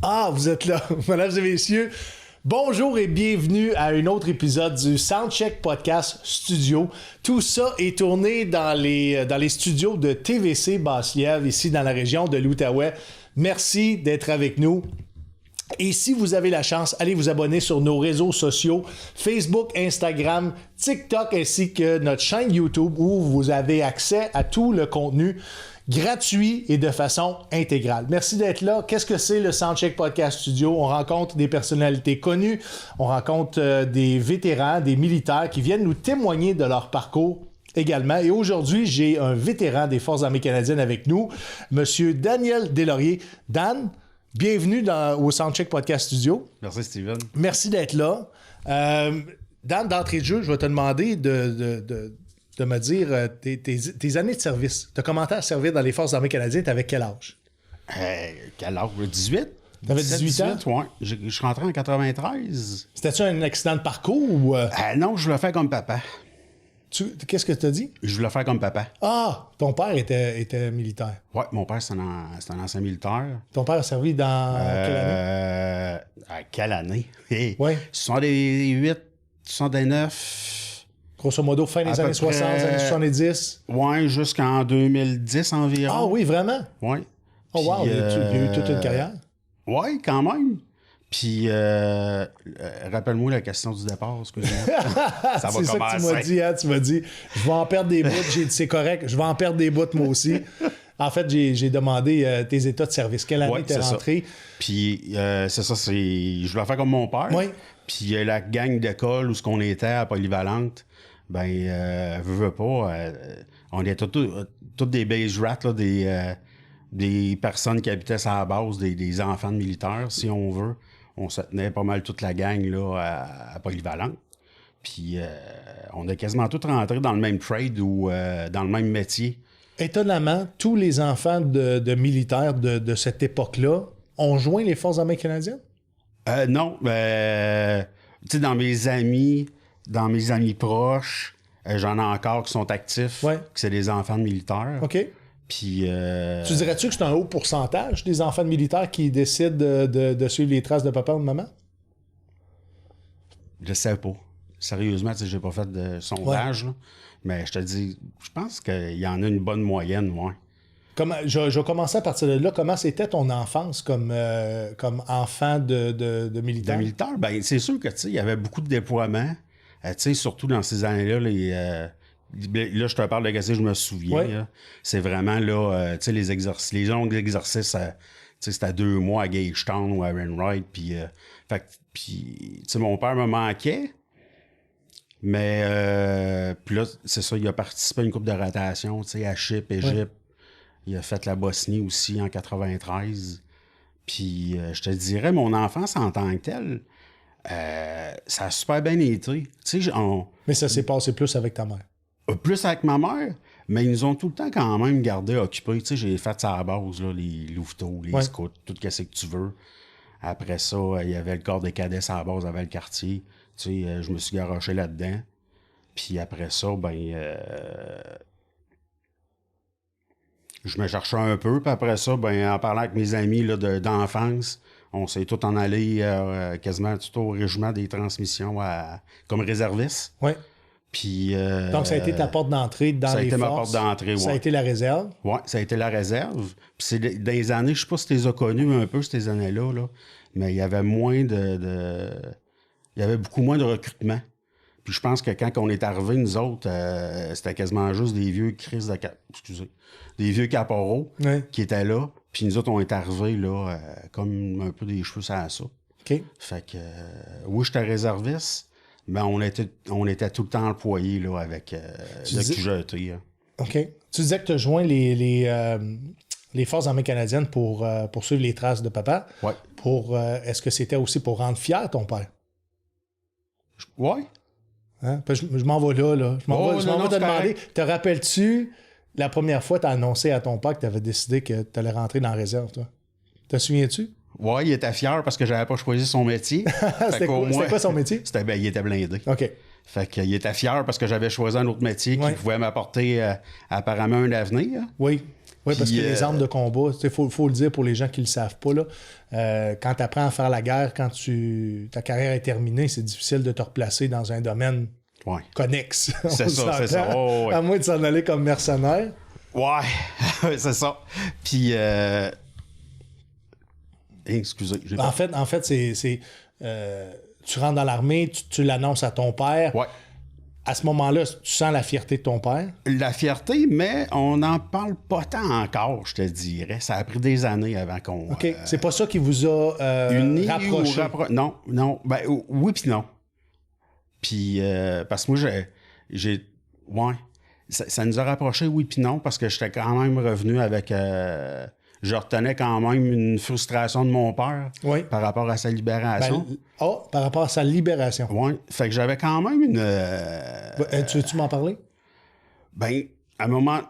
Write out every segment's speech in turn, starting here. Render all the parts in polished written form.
Ah, vous êtes là, mesdames et messieurs. Bonjour et bienvenue à un autre épisode du Soundcheck Podcast Studio. Tout ça est tourné dans les studios de TVC Basse-Lièvre, ici dans la région de l'Outaouais. Merci d'être avec nous. Et si vous avez la chance, allez vous abonner sur nos réseaux sociaux, Facebook, Instagram, TikTok, ainsi que notre chaîne YouTube où vous avez accès à tout le contenu gratuit et de façon intégrale. Merci d'être là. Qu'est-ce que c'est le Soundcheck Podcast Studio? On rencontre des personnalités connues, on rencontre des vétérans, des militaires qui viennent nous témoigner de leur parcours également. Et aujourd'hui, j'ai un vétéran des Forces armées canadiennes avec nous, Monsieur Daniel Deslauriers. Dan, bienvenue au Soundcheck Podcast Studio. Merci, Steven. Merci d'être là. Dan, d'entrée de jeu, je vais te demander de me dire tes années de service. Tu as commencé à servir dans les Forces armées canadiennes, tu avais quel âge? Quel âge? 18? Tu avais 18 ans? Oui. Je suis rentré en 93. C'était-tu un accident de parcours ou... Non, je voulais faire comme papa. Qu'est-ce que tu as dit? Je voulais faire comme papa. Ah! Ton père était militaire. Oui, mon père, c'est un ancien militaire. Ton père a servi dans quelle année? À quelle année? Hey, Oui. 68, 69... Grosso modo, fin des années 60, années 70. Oui, jusqu'en 2010 environ. Ah oui, vraiment? Oui. Oh wow, il y a eu toute une carrière. Oui, quand même. Puis, rappelle-moi la question du départ, excuse-moi. Ça va c'est ça que tu commencer. m'as dit, hein? Tu m'as dit, je vais en perdre des bouts. J'ai dit, c'est correct, je vais en perdre des bouts moi aussi. En fait, j'ai demandé tes états de service. Quelle année t'es rentré? Puis, c'est ça, je voulais faire comme mon père. Oui. Puis, la gang d'école où ce qu'on était à Polyvalente, veux pas, on était toutes des base rats, là, des personnes qui habitaient sur la base, des enfants de militaires, si on veut. On se tenait pas mal toute la gang là à Polyvalente. Puis on a quasiment tous rentré dans le même trade ou dans le même métier. Étonnamment, tous les enfants de militaires de cette époque-là ont joint les Forces armées canadiennes? Non, tu sais, dans mes amis proches, j'en ai encore qui sont actifs, ouais. Que c'est des enfants de militaires. OK. Puis, tu dirais-tu que c'est un haut pourcentage des enfants de militaires qui décident de suivre les traces de papa ou de maman? Je sais pas. Sérieusement, tu sais, j'ai pas fait de sondage, là, mais je te dis, je pense qu'il y en a une bonne moyenne, ouais. Je vais commencer à partir de là. Comment c'était ton enfance comme enfant de militaire? De militaire, c'est sûr que, tu sais, il y avait beaucoup de déploiements. Tu sais, surtout dans ces années-là, là, je te parle de ce que je me souviens. Ouais. Là. C'est vraiment, là, tu sais, les longs exercices, tu sais, c'était 2 mois à Gagetown ou à Wainwright. Puis, tu sais, mon père me manquait. Mais, puis là, c'est ça, il a participé à une couple de rotation, tu sais, à Chypre, Égypte. Ouais. Il a fait la Bosnie aussi en 93. Puis, je te dirais, mon enfance en tant que telle, ça a super bien été. Tu sais, mais ça s'est passé plus avec ta mère. Plus avec ma mère, mais ils nous ont tout le temps quand même gardé occupés. Tu sais, j'ai fait ça à la base, là, les louveteaux, les scouts, tout ce que tu veux. Après ça, il y avait le corps des cadets à la base, avec le quartier. Tu sais, je me suis garoché là-dedans. Puis après ça, je me cherchais un peu. Puis après ça, en parlant avec mes amis là, d'enfance, on s'est tout en allé quasiment tout au régiment des transmissions comme réserviste. Oui. Puis, donc, ça a été ta porte d'entrée dans les forces. Ça a été ma porte d'entrée, oui. Ça a été la réserve. Oui, ça a été la réserve. Puis c'est dans les années, je sais pas si tu les as connus un peu, ces années-là, là, mais il y avait il y avait beaucoup moins de recrutement. Puis je pense que quand on est arrivé, nous autres, c'était quasiment juste des vieux des vieux caporaux qui étaient là. Puis nous autres, on est arrivés là, comme un peu des cheveux sur la soupe. OK. Fait que, oui, j'étais réserviste, mais on était tout le temps employés là, avec le QGT. Hein. OK. Tu disais que tu as joint les Forces armées canadiennes pour suivre les traces de papa. Oui. Est-ce que c'était aussi pour rendre fier ton père? Oui. Hein? Je m'en vais là. Je m'en vais te demander, te rappelles-tu la première fois que tu as annoncé à ton père que tu avais décidé que tu allais rentrer dans la réserve, toi? Te souviens-tu? Oui, il était fier parce que j'avais pas choisi son métier. C'était quoi son métier? Il était blindé. OK. Fait qu'il était fier parce que j'avais choisi un autre métier qui pouvait m'apporter apparemment un avenir. Oui. Oui, parce que les armes de combat, il faut le dire pour les gens qui ne le savent pas, là, quand tu apprends à faire la guerre, quand ta carrière est terminée, c'est difficile de te replacer dans un domaine connexe. C'est ça. Oh, ouais. À moins de s'en aller comme mercenaire. Ouais, c'est ça. Puis, excusez. En fait, c'est tu rentres dans l'armée, tu l'annonces à ton père. Ouais. À ce moment-là, tu sens la fierté de ton père? La fierté, mais on n'en parle pas tant encore, je te dirais. Ça a pris des années avant qu'on... OK. C'est pas ça qui vous a unis rapproché? Non. Ben, oui puis non. Puis, parce que moi, j'ai... Ouais. Ça nous a rapprochés, oui puis non, parce que j'étais quand même revenu avec... je retenais quand même une frustration de mon père par rapport à sa libération. Par rapport à sa libération. Oui. Fait que j'avais quand même une... Tu veux-tu m'en parler? Ben, à un moment...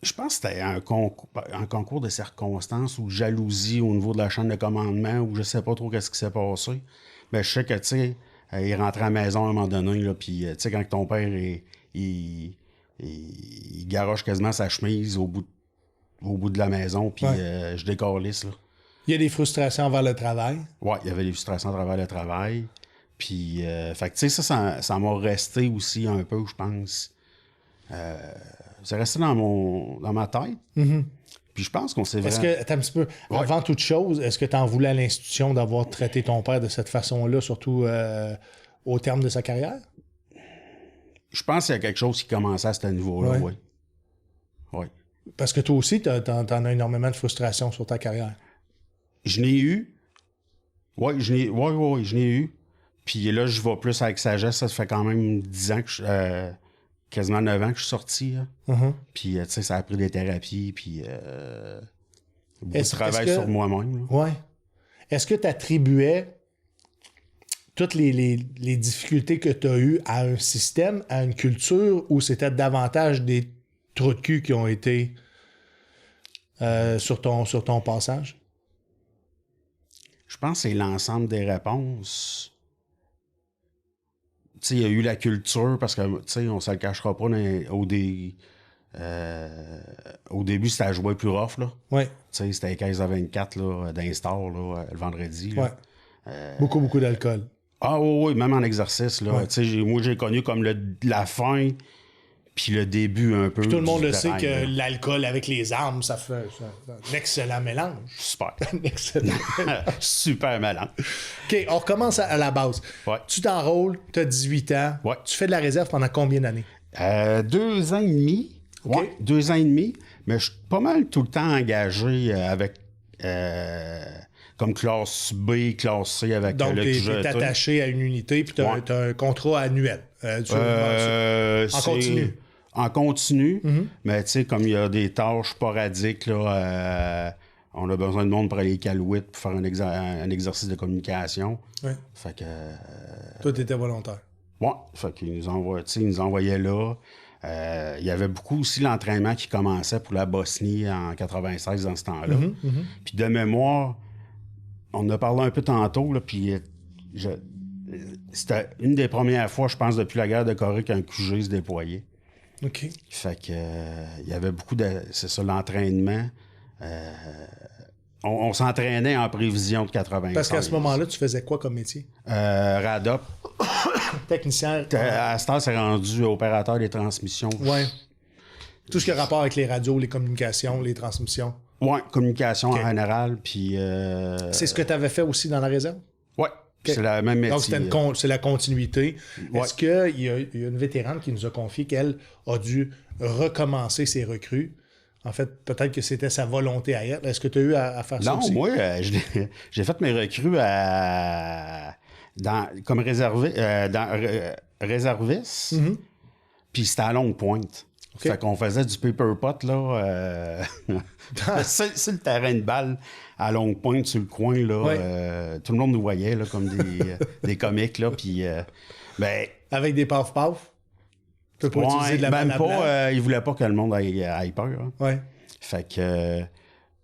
Je pense que c'était un concours de circonstances ou jalousie au niveau de la chaîne de commandement ou je sais pas trop qu'est-ce qui s'est passé. Mais je sais que, tu sais, il rentrait à la maison à un moment donné, là, puis, tu sais, quand ton père, il garoche quasiment sa chemise au bout de la maison, puis je décalisse, là. Il y a des frustrations envers le travail. Oui, il y avait des frustrations à travers le travail. Puis, fait que, tu sais, ça m'a resté aussi un peu, je pense. C'est resté dans ma tête. Mm-hmm. Puis je pense qu'on s'est Est-ce que, attends un petit peu, avant toute chose, est-ce que tu en voulais à l'institution d'avoir traité ton père de cette façon-là, surtout au terme de sa carrière? Je pense qu'il y a quelque chose qui commençait à ce niveau-là, oui. Oui. Parce que toi aussi, t'en as énormément de frustration sur ta carrière. Je n'ai eu. Oui, je n'ai eu. Puis là, je vais plus avec sagesse. Ça fait quand même 10 ans quasiment 9 ans que je suis sorti. Mm-hmm. Puis, tu sais, ça a pris des thérapies, puis beaucoup de travail sur moi-même. Oui. Est-ce que tu attribuais toutes les difficultés que tu as eues à un système, à une culture, ou c'était davantage des trous de cul qui ont été sur ton passage? Je pense que c'est l'ensemble des réponses. Tu sais, il y a eu la culture, parce que, tu sais, on ne se le cachera pas, au début, c'était à jouer plus rough, là. Oui. Tu sais, c'était 15h24, là, d'instar, là, le vendredi, là. Oui. Beaucoup d'alcool. Ah oui, même en exercice, là. Ouais. Tu sais, moi, j'ai connu comme la fin, puis le début un peu. Puis tout le monde le sait terrain, que là. l'alcool avec les armes, ça fait un excellent mélange. Super. Un excellent mélange. Super malin. OK, on recommence à la base. Ouais. Tu t'enrôles, tu as 18 ans. Ouais. Tu fais de la réserve pendant combien d'années? 2 ans et demi. OK. Ouais, 2 ans et demi. Mais je suis pas mal tout le temps engagé avec... comme classe B, classe C avec Donc, le tu QGT. es attaché à une unité, puis tu as un contrat annuel. En continu. En continu, mais tu sais, comme il y a des tâches sporadiques, là, on a besoin de monde pour aller calouettes pour faire un exercice de communication. Ouais. Fait que... Toi, tu étais volontaire. Ouais, fait qu'ils nous envoyaient là. Il y avait beaucoup aussi l'entraînement qui commençait pour la Bosnie en 96 dans ce temps-là. Puis de mémoire, on en a parlé un peu tantôt, là, puis c'était une des premières fois, je pense, depuis la guerre de Corée qu'un QG se déployait. OK. Fait que il y avait beaucoup de... C'est ça, l'entraînement. On s'entraînait en prévision de 96. Parce qu'à ce moment-là, tu faisais quoi comme métier? RADOP. Technicien. À cette heure, c'est rendu opérateur des transmissions. Ouais. Tout ce qui a rapport avec les radios, les communications, les transmissions. Ouais, communication en général, puis... C'est ce que tu avais fait aussi dans la réserve? Ouais, c'est la même métier. Donc, c'est la continuité. Ouais. Est-ce qu'il y a une vétérane qui nous a confié qu'elle a dû recommencer ses recrues? En fait, peut-être que c'était sa volonté à elle. Est-ce que tu as eu à faire ça aussi? Non, moi, j'ai fait mes recrues comme réserviste. Puis c'était à Longue Pointe. Okay. Fait qu'on faisait du paper pot, là, sur le terrain de balle, à Longue Pointe, sur le coin, là. Ouais. Tout le monde nous voyait, là, comme des comiques, là, puis, ben... Avec des paf-paf? Tu peux pas utiliser de la même banane à blanc? pas, ils voulaient pas que le monde aille peur. Hein. Ouais. Fait que...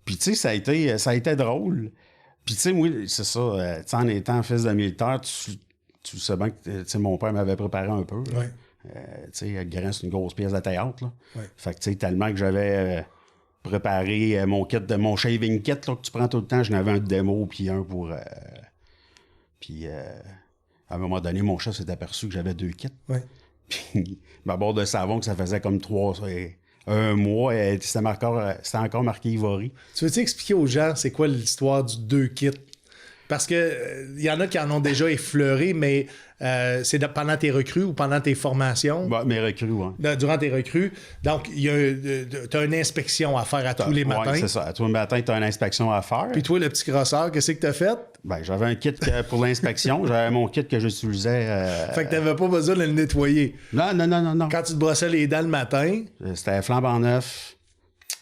puis, tu sais, ça a été drôle. Puis, tu sais, moi, c'est ça, tu sais, en étant fils de militaire, tu sais bien que, tu sais, mon père m'avait préparé un peu. Ouais. Tu sais, Grand, c'est une grosse pièce de théâtre, là. Ouais. Fait que, tu sais, tellement que j'avais préparer mon kit, mon shaving kit là, que tu prends tout le temps. J'en avais un de démo, puis un pour... à un moment donné, mon chef s'est aperçu que j'avais 2 kits. Ouais. Puis ma barre de savon, que ça faisait comme 1 mois, c'était encore marqué Ivory. Tu veux-tu expliquer aux gens c'est quoi l'histoire du 2 kits? Parce que y en a qui en ont déjà effleuré, mais c'est pendant tes recrues ou pendant tes formations. Bah, mes recrues, oui. Durant tes recrues. Donc, tu as une inspection à faire à tous les matins. Oui, c'est ça. À tous les matins, tu as une inspection à faire. Puis toi, le petit crosseur, qu'est-ce que tu as fait? Ben, j'avais un kit pour l'inspection. J'avais mon kit que j'utilisais. Fait que tu n'avais pas besoin de le nettoyer. Non. Quand tu te brossais les dents le matin... C'était flambant neuf.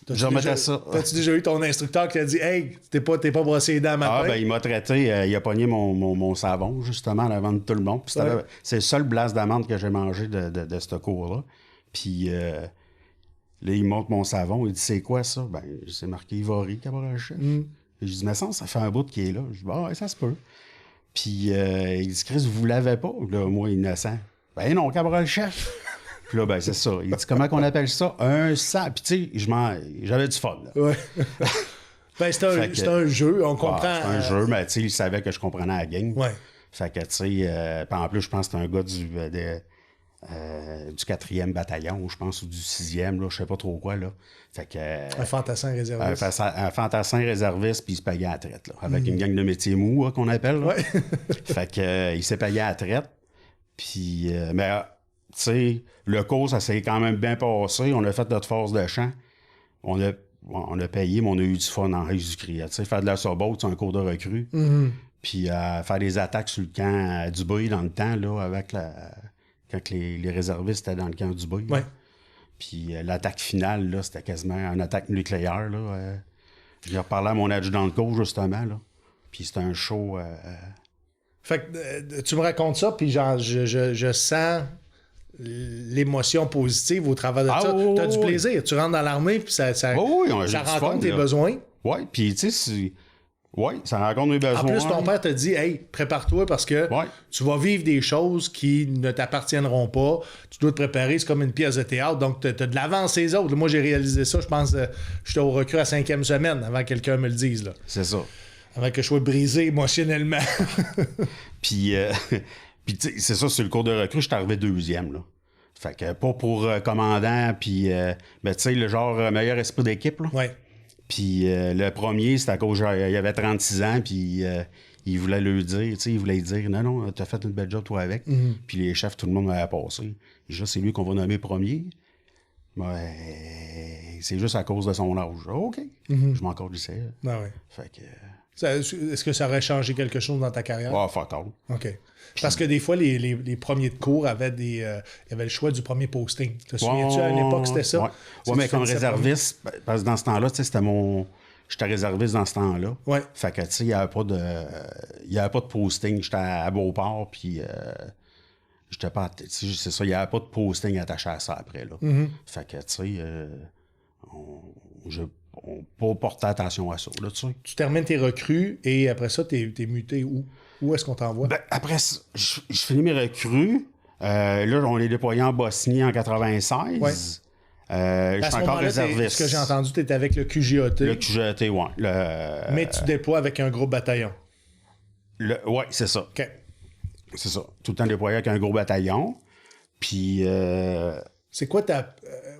Je remettais ça. T'as-tu déjà eu ton instructeur qui t'a dit « Hey, t'es pas brossé les dents le matin? » Ah, ben, il m'a traité, il a pogné mon savon, justement, avant de tout le monde. Puis c'est le seul blast d'amande que j'ai mangé de ce cours-là. Puis là, il montre mon savon. Il dit « C'est quoi ça? » Ben, c'est marqué Ivory, caporal chef. Je dis « Mais ça fait un bout qui est là. » Je dis « Ah, ouais, ça se peut. » Puis il dit « Chris, vous l'avez pas? » Là, moi, innocent. « Ben non, caporal chef. » Puis là, ben, c'est ça. Il dit, comment qu'on appelle ça? Un sang. Puis, tu sais, j'avais du fun. Là. Ouais. Ben, c'est un jeu, on comprend. C'est un jeu, mais tu sais, il savait que je comprenais la game. Ouais. Fait que, tu sais, en plus, je pense que c'était un gars du 4e bataillon, je pense, ou du 6e, là, je sais pas trop quoi, là. Fait que... un fantassin réserviste. Un fantassin réserviste, puis il se payait à la traite, là. Avec une gang de métiers mous, là, qu'on appelle, là. Ouais. Fait que, il s'est payé à la traite. Puis, mais... Tu sais, le cours, ça s'est quand même bien passé. On a fait notre force de champ. On a payé, mais on a eu du fun en Jésus-Christ. Tu sais, faire de la sobote, c'est un cours de recrue. Puis faire des attaques sur le camp du Dubaï dans le temps, là, avec quand les réservistes étaient dans le camp du Dubaï. Ouais. Puis l'attaque finale, là, c'était quasiment une attaque nucléaire, là. J'ai reparlé à mon adjudant de cours, justement, là. Puis c'était un show... Fait que tu me racontes ça, puis genre, je sens... l'émotion positive au travers de ça. Tu as du plaisir. Tu rentres dans l'armée, puis ça rencontre tes besoins. Oui, puis tu sais, ça rencontre mes besoins. En plus, ton père te dit, hey, prépare-toi parce que tu vas vivre des choses qui ne t'appartiendront pas. Tu dois te préparer, c'est comme une pièce de théâtre. Donc, tu as de l'avance les autres. Moi, j'ai réalisé ça, je pense, j'étais au recrue à 5e semaine avant que quelqu'un me le dise. Là. C'est ça. Avant que je sois brisé émotionnellement. Puis... Puis, tu sais, c'est ça, sur le cours de recrue, je suis arrivé 2e, là. Fait que pas pour commandant, puis, ben, tu sais, le genre meilleur esprit d'équipe, là. Ouais. Puis, le premier, c'était à cause, il avait 36 ans, puis il voulait le dire, tu sais, il voulait dire, non, t'as fait une belle job, toi, avec. Puis, les chefs, tout le monde m'avait passé. Déjà, c'est lui qu'on va nommer premier. Ben, c'est juste à cause de son âge. OK. Je m'en calissais. Ah ouais. Fait que... Est-ce que ça aurait changé quelque chose dans ta carrière? Ah, fuck all. OK. Parce que des fois, les premiers de cours avaient il y avait le choix du premier posting. Te souviens-tu, à une époque, c'était ça? Oui, mais comme réserviste, parce que dans ce temps-là, tu sais, c'était j'étais réserviste dans ce temps-là. Ouais. Fait que, tu sais, il n'y avait pas de posting. J'étais à Beauport, puis j'étais pas... C'est ça, il n'y avait pas de posting attaché à ça après, là. Fait que, tu sais, on portait attention à ça, là, tu sais. Tu termines tes recrues et après ça, t'es muté où? Où est-ce qu'on t'envoie? Ben, après ça, je finis mes recrues. Là, on est déployé en Bosnie en 96. Ouais. Je suis encore réserviste. Ce que j'ai entendu, tu étais avec le QGAT. Le QGAT, oui. Mais tu déploies avec un gros bataillon. Oui, c'est ça. OK. C'est ça. Tout le temps déployé avec un gros bataillon. Puis... C'est quoi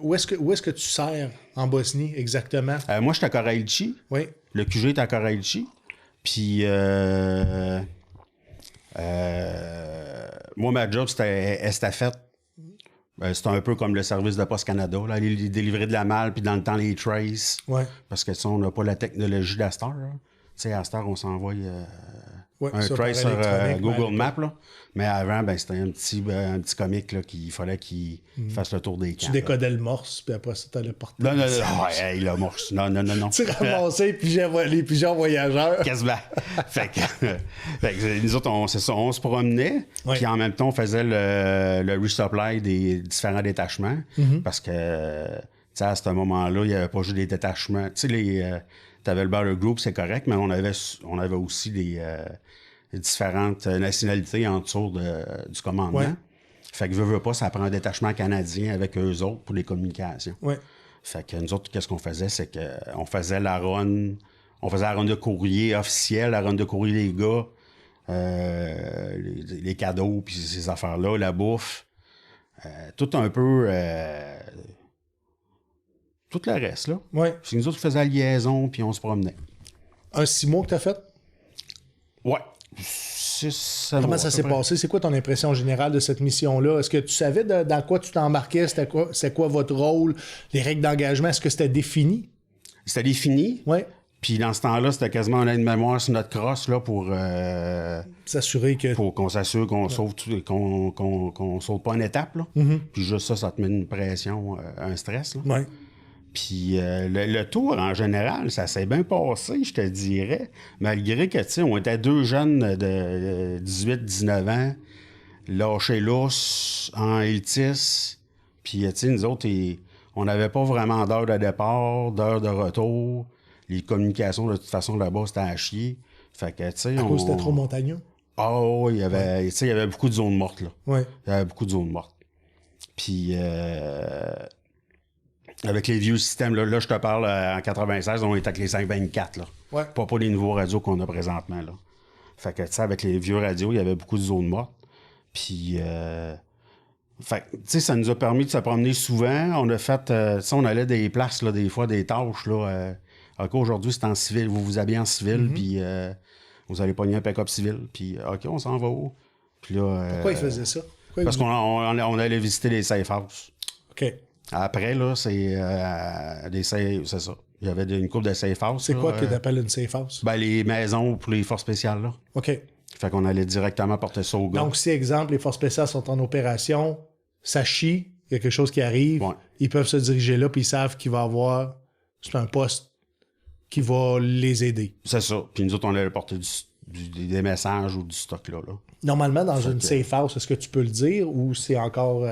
où est-ce que tu sers en Bosnie exactement? Moi, j'étais à Koraïlchi. Oui. Le QG est à Koraïlchi. Puis... moi, ma job, c'était estafette. C'était un peu comme le service de Poste Canada, là, aller délivrer de la malle, puis dans le temps, les traces. Ouais. Parce que ça, on n'a pas la technologie d'Astar. Tu sais, à Astar, on s'envoie un trace sur Google Maps. Là. Mais avant, ben, c'était un petit comique là, qu'il fallait qu'il fasse le tour des camps. Tu décodais le morse, puis après ça, tu allais porter. Non. Ouais, le morse. Non. Tu ramassais les pigeons voyageurs. Quasiment. fait que nous autres, on se promenait, puis en même temps, on faisait le resupply des différents détachements. Parce que, tu sais, à ce moment-là, il n'y avait pas juste des détachements. Tu sais, t'avais le Battle Group, c'est correct, mais on avait aussi des différentes nationalités en dessous du commandement. Ouais. Fait que veux pas, ça prend un détachement canadien avec eux autres pour les communications. Ouais. Fait que nous autres, qu'est-ce qu'on faisait? C'est qu'on faisait la run. On faisait la run de courrier officielle, la run de courrier des gars, les cadeaux, puis ces affaires-là, la bouffe. Tout un peu... tout le reste, là. Ouais. C'est nous autres qui faisions la liaison, puis on se promenait. Un 6 mois que tu as fait? Ouais. Comment ça s'est passé? C'est quoi ton impression générale de cette mission-là? Est-ce que tu savais dans quoi tu t'embarquais? C'était quoi votre rôle? Les règles d'engagement, est-ce que c'était défini? C'était défini. Oui. Puis dans ce temps-là, c'était quasiment un aide-mémoire sur notre crosse là, pour s'assurer que... Pour qu'on s'assure qu'on sauve qu'on saute pas une étape. Là. Puis juste ça te met une pression, un stress. Là. Oui. Puis le tour, en général, ça s'est bien passé, je te dirais. Malgré que, tu sais, on était deux jeunes de 18-19 ans, lâchés lousses, en Iltis. Puis, tu sais, nous autres, on n'avait pas vraiment d'heure de départ, d'heure de retour. Les communications, de toute façon, là-bas, c'était à chier. Fait que, tu sais, à cause c'était trop montagneux? Ah oui, il y avait beaucoup de zones mortes, là. Oui. Il y avait beaucoup de zones mortes. Puis... avec les vieux systèmes, là, je te parle, en 96, on était avec les 524, là. Ouais. Pas les nouveaux radios qu'on a présentement, là. Fait que, tu sais, avec les vieux radios, il y avait beaucoup de zones mortes. Puis, fait tu sais, ça nous a permis de se promener souvent. On a fait, tu sais, on allait des places, là, des fois, des tâches, là. OK, aujourd'hui, c'est en civil. Vous vous habillez en civil, puis vous allez pogner un pick-up civil. Puis, OK, on s'en va où? Puis là... Pourquoi ils faisaient ça? Parce qu'on allait visiter les safe houses. OK. Après, là, c'est des safe... C'est ça. Il y avait une couple de safe houses. C'est quoi que t'appelles une safe house? Ben, les maisons pour les forces spéciales, là. OK. Fait qu'on allait directement porter ça au gars. Donc, si, exemple, les forces spéciales sont en opération, ça chie, il y a quelque chose qui arrive, ils peuvent se diriger là, puis ils savent qu'il va y avoir... C'est un poste qui va les aider. C'est ça. Puis nous autres, on allait porter des messages ou du stock, là. Normalement, dans une safe house, est-ce que tu peux le dire ou c'est encore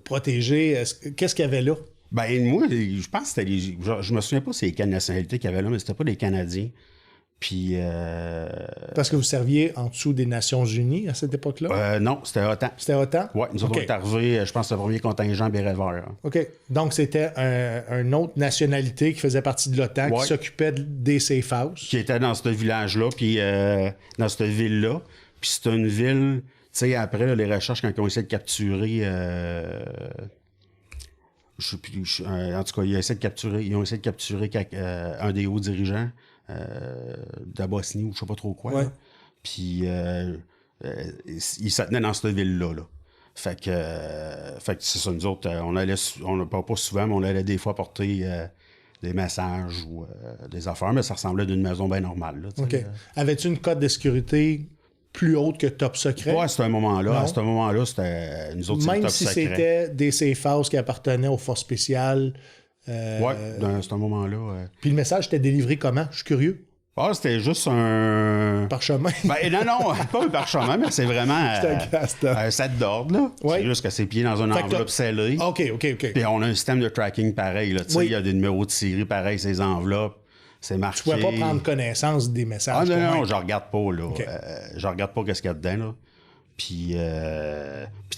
protégé? Qu'est-ce qu'il y avait là? Ben, moi, je pense que c'était je me souviens pas c'est quelle nationalité qu'il y avait là, mais c'était pas des Canadiens. Puis... Parce que vous serviez en dessous des Nations Unies à cette époque-là? Non, c'était OTAN. C'était OTAN? Oui, nous autres, on est arrivés, je pense, le premier contingent béret vert. Hein. OK. Donc, c'était une autre nationalité qui faisait partie de l'OTAN, qui s'occupait des safe houses. Qui était dans ce village-là, puis dans cette ville-là. Puis c'était une ville... Tu sais, après, là, les recherches, quand ils ont essayé de capturer... je sais plus... en tout cas, ils ont essayé de capturer un des hauts dirigeants de la Bosnie ou je sais pas trop quoi. Ouais. Puis il se tenait dans cette ville-là. Là. Fait que c'est ça, nous autres, on pas souvent, mais on allait des fois porter des messages ou des affaires, mais ça ressemblait d'une maison bien normale. Là, OK. Avais-tu une cote de sécurité plus haute que Top Secret? Ouais, à ce moment-là. À ce moment-là, c'était nous autres, même Top si Secret. C'était des safe houses qui appartenaient aux forces spéciales. Ouais, à ce moment-là. Puis le message était délivré comment? Je suis curieux. Ah, c'était juste un... Parchemin? Ben, non, pas un parchemin, mais c'est vraiment un set d'ordre, là. Ouais. C'est juste que c'est plié dans une enveloppe scellée. OK. Puis on a un système de tracking pareil, là. Tu sais, il y a des numéros de série pareils, ces enveloppes. C'est marqué. Tu ne pouvais pas prendre connaissance des messages. Ah, non, je regarde pas, là. Okay. Je regarde pas qu'est-ce qu'il y a dedans, là. Puis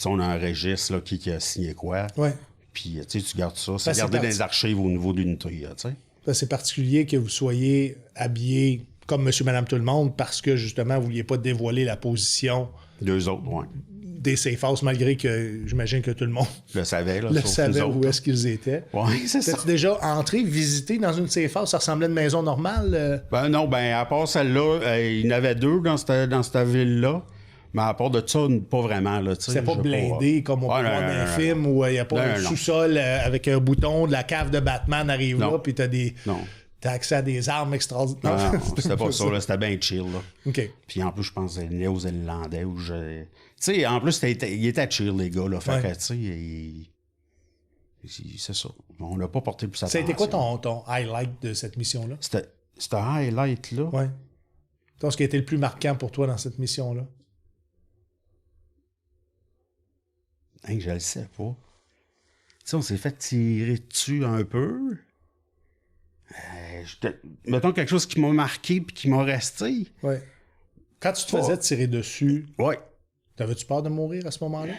on a un registre, là, qui a signé quoi. Ouais. Puis, tu sais, tu gardes ça. C'est gardé dans les archives au niveau de l'unité, tu sais. C'est particulier que vous soyez habillé comme monsieur, madame, tout le monde parce que, justement, vous ne vouliez pas dévoiler la position d'eux autres, oui. Des safe houses, malgré que j'imagine que tout le monde le savait, là, savait où est-ce qu'ils étaient. Oui, c'est ça. T'as-tu déjà entré, visité dans une safe house? Ça ressemblait à une maison normale? Ben non, à part celle-là, il y en avait deux dans cette ville-là. Mais à part de ça, pas vraiment. C'est pas blindé comme on peut voir dans un film où il n'y a pas un sous-sol avec un bouton, de la cave de Batman arrive là, puis t'as accès à des armes extraordinaires. Non, c'était pas ça, là, c'était bien chill. Là. OK. Puis en plus, je pense que c'était néo-zélandais. Tu sais, en plus, il était chill, les gars. Là, fait que, tu sais, c'est ça. On n'a pas porté plus attention. Ça a été quoi ton highlight de cette mission-là? C'était un highlight-là? Oui. Donc, ce qui a été le plus marquant pour toi dans cette mission-là? Hein, je le sais pas. Tu sais, on s'est fait tirer dessus un peu. Mettons quelque chose qui m'a marqué puis qui m'a resté. Oui. Quand tu te faisais tirer dessus, ouais. T'avais-tu peur de mourir à ce moment-là?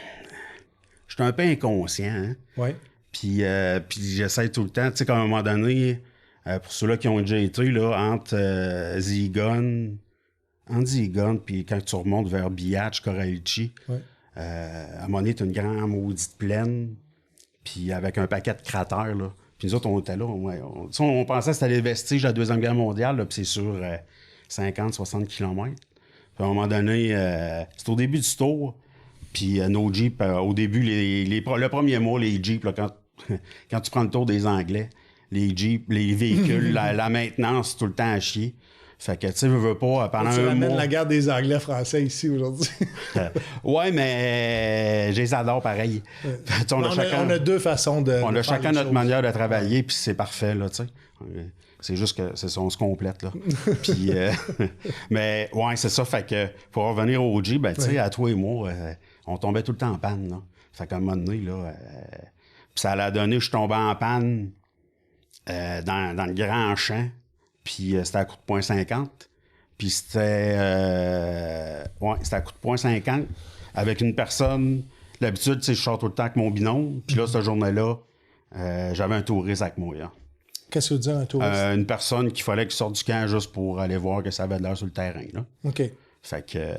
J'étais un peu inconscient. Hein? Oui. Puis j'essaie tout le temps, tu sais, qu'à un moment donné, pour ceux-là qui ont déjà été, là, entre Zigon, puis quand tu remontes vers Biatch, Corralici, à un moment donné, t'as une grande maudite plaine, puis avec un paquet de cratères, là. Puis nous autres, on était là, on pensait que c'était les vestiges de la Deuxième Guerre mondiale, là, puis c'est sur 50-60 km. Puis à un moment donné, c'est au début du tour, puis nos Jeeps, au début, le premier mois, les Jeeps, là, quand tu prends le tour des Anglais, les Jeeps, les véhicules, la maintenance, tout le temps à chier. Fait que, tu sais, veux pas, pendant tu un ramènes mois... la guerre des Anglais-Français ici aujourd'hui. Ouais, mais je les adore pareil. On a deux façons de. On de a faire chacun les notre choses. manière de travailler, puis c'est parfait, là, tu sais. C'est juste que c'est ça, on se complète, là. Puis, mais, ouais, c'est ça. Fait que, pour revenir au G, ben, tu sais, à toi et moi, on tombait tout le temps en panne, là. Fait qu'à un moment donné, là, puis ça l'a donné, je suis tombé en panne dans le grand champ, puis c'était à coup de .50. Puis c'était à coup de .50 avec une personne. L'habitude, tu sais, je sors tout le temps avec mon binôme. Puis là, cette journée-là, j'avais un touriste avec moi, là. Qu'est-ce que tu dis un touriste? Une personne qu'il fallait qu'il sorte du camp juste pour aller voir que ça avait de l'air sur le terrain, là. OK. Fait que,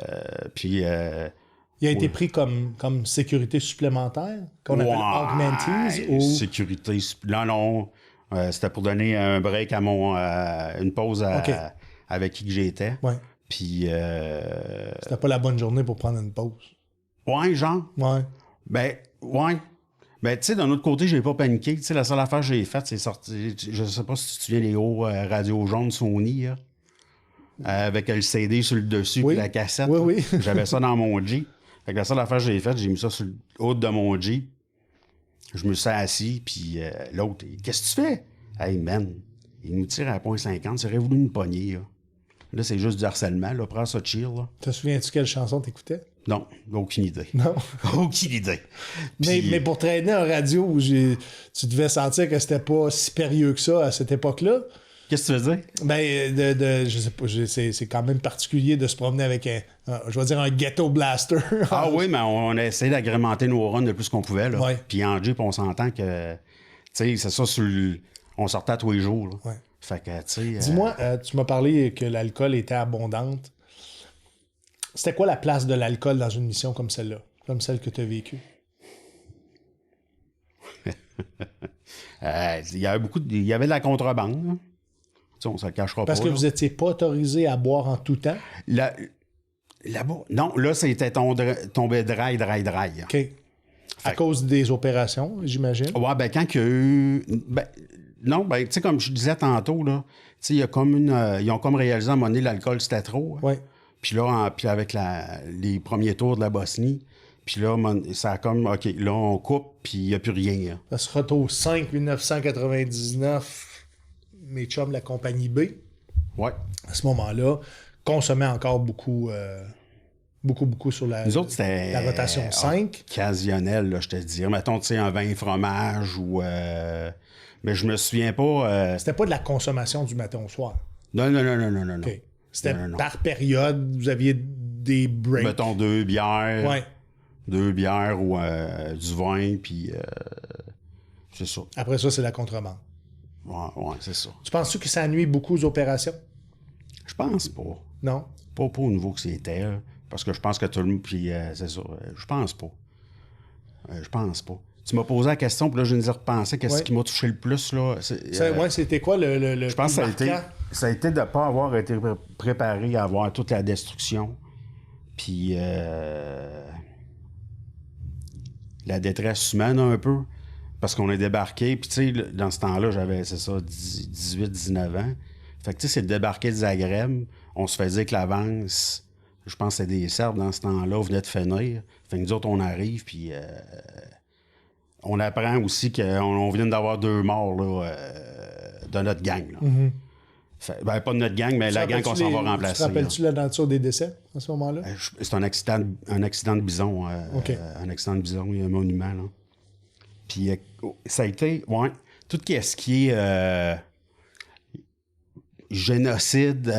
puis... il a été pris comme sécurité supplémentaire, qu'on appelle augmentees, ou... sécurité... Non. C'était pour donner un break à une pause avec qui que j'étais. Ouais. Puis... C'était pas la bonne journée pour prendre une pause. Ouais, genre. Ouais. Ben, ouais. Ben, tu sais, d'un autre côté, j'ai pas paniqué. Tu sais, la seule affaire que j'ai faite, c'est sorti... Je sais pas si tu te souviens des hauts radios jaunes Sony, là, avec le CD sur le dessus Oui. et la cassette. Oui. J'avais ça dans mon Jeep. Fait que la seule affaire que j'ai faite, j'ai mis ça sur le haut de mon Jeep. Je me suis assis, puis l'autre, qu'est-ce que tu fais? Hey, man, il nous tire à .50, c'est voulu nous pogner, là. Là, c'est juste du harcèlement, là. Prends ça chill, là. Te souviens-tu quelle chanson t'écoutais? Non, aucune idée. Non. Aucune idée. Puis, Mais pour traîner en radio, tu devais sentir que c'était pas si périlleux que ça à cette époque-là. qu'est-ce que tu veux dire? Ben, je sais pas, c'est quand même particulier de se promener avec je vais dire un ghetto blaster. Ah oui, mais on a essayé d'agrémenter nos runs le plus qu'on pouvait, là. Ouais. Puis en Jeep, on s'entend que, tu sais, c'est ça, on sortait à tous les jours, là. Ouais. Fait que, tu sais... Dis-moi, tu m'as parlé que l'alcool était abondante. C'était quoi la place de l'alcool dans une mission comme celle-là? Comme celle que tu as vécue? Il y avait de la contrebande, là. Tu sais, on se le cachera Parce pas. que là. vous n'étiez pas autorisé à boire en tout temps? Là-bas, non, là, c'était tombé dry. OK. À cause des opérations, j'imagine? Ouais, ben, quand il y a eu... Ben, non, ben, tu sais, comme je disais tantôt, là, tu sais, il y a comme ils ont comme réalisé à un moment donné l'alcool, c'était trop. Oui. Puis là, puis avec les premiers tours de la Bosnie, puis là, ça a comme, OK, là, on coupe, puis il n'y a plus rien. Là. Ça se retourne au 5 1999, mes chums, la compagnie B, Ouais. à ce moment-là, consommaient encore beaucoup sur Nous autres, c'était... la rotation 5. Occasionnel, là, je te dis. Mettons, tu sais, un vin et fromage ou... mais je me souviens pas... C'était pas de la consommation du matin au soir. Non. OK. C'était Non. par période, vous aviez des breaks. Mettons 2 bières. Ouais. 2 bières ou du vin, puis c'est ça. Après ça, c'est la contrebande. Ouais, c'est ça. Tu penses-tu que ça nuit beaucoup aux opérations? Je pense pas. Non? Pas au niveau que c'était, là. Parce que je pense que tout le monde... Puis c'est ça. Je pense pas. Je pense pas. Tu m'as posé la question, puis là, je viens de repenser qu'est-ce qui m'a touché le plus, là. C'était quoi le Je pense que plus ça a été de ne pas avoir été préparé à avoir toute la destruction. Puis la détresse humaine un peu. Parce qu'on est débarqué. Puis tu sais, dans ce temps-là, j'avais, 18-19 ans. Fait que tu sais, c'est de débarquer de Zagreb. On se faisait que l'avance... Je pense que c'était des Serbes dans ce temps-là, on venait de finir. Fait que nous autres, on arrive, puis on apprend aussi qu'on vient d'avoir 2 morts là, de notre gang. Là. Mm-hmm. Fait, ben, pas de notre gang, mais la gang qu'on s'en va remplacer. Tu te rappelles-tu la nature des décès à ce moment-là? C'est un accident de bison. OK. Un accident de bison, il y a un monument. Là. Puis ça a été, tout ce qui est génocide...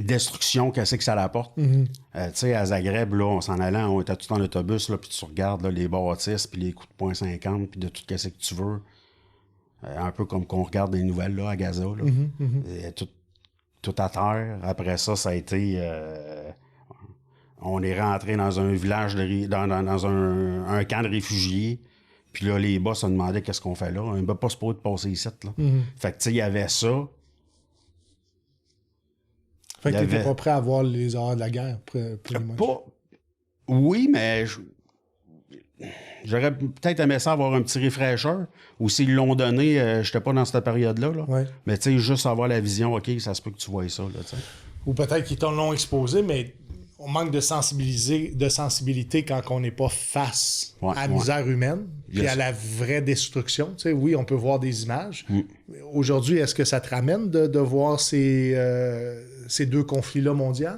destruction, qu'est-ce que ça apporte. Tu sais, à Zagreb, là, on s'en allait, on était tout en autobus, là, puis tu regardes là, les bâtisses, puis les coups de poing 50, puis de tout ce que tu veux. Un peu comme qu'on regarde des nouvelles là, à Gaza. Là. Tout à terre. Après ça, ça a été... on est rentré dans un village, dans un camp de réfugiés. Puis là, les boss se demandaient qu'est-ce qu'on fait là. On ne peut pas se passer ici. Là. Fait que, tu sais, il y avait ça. Fait que tu n'étais pas prêt à voir les horreurs de la guerre, pas... Oui, mais... J'aurais peut-être aimé ça avoir un petit refresher. Ou s'ils l'ont donné, j'étais pas dans cette période-là. Là. Ouais. Mais tu sais, juste avoir la vision, OK, ça se peut que tu vois ça. Là, ou peut-être qu'ils t'en l'ont exposé, mais on manque de sensibilité quand on n'est pas face à la misère humaine puis à la vraie destruction. Tu sais, oui, on peut voir des images. Mais aujourd'hui, est-ce que ça te ramène de voir ces deux conflits-là mondiaux?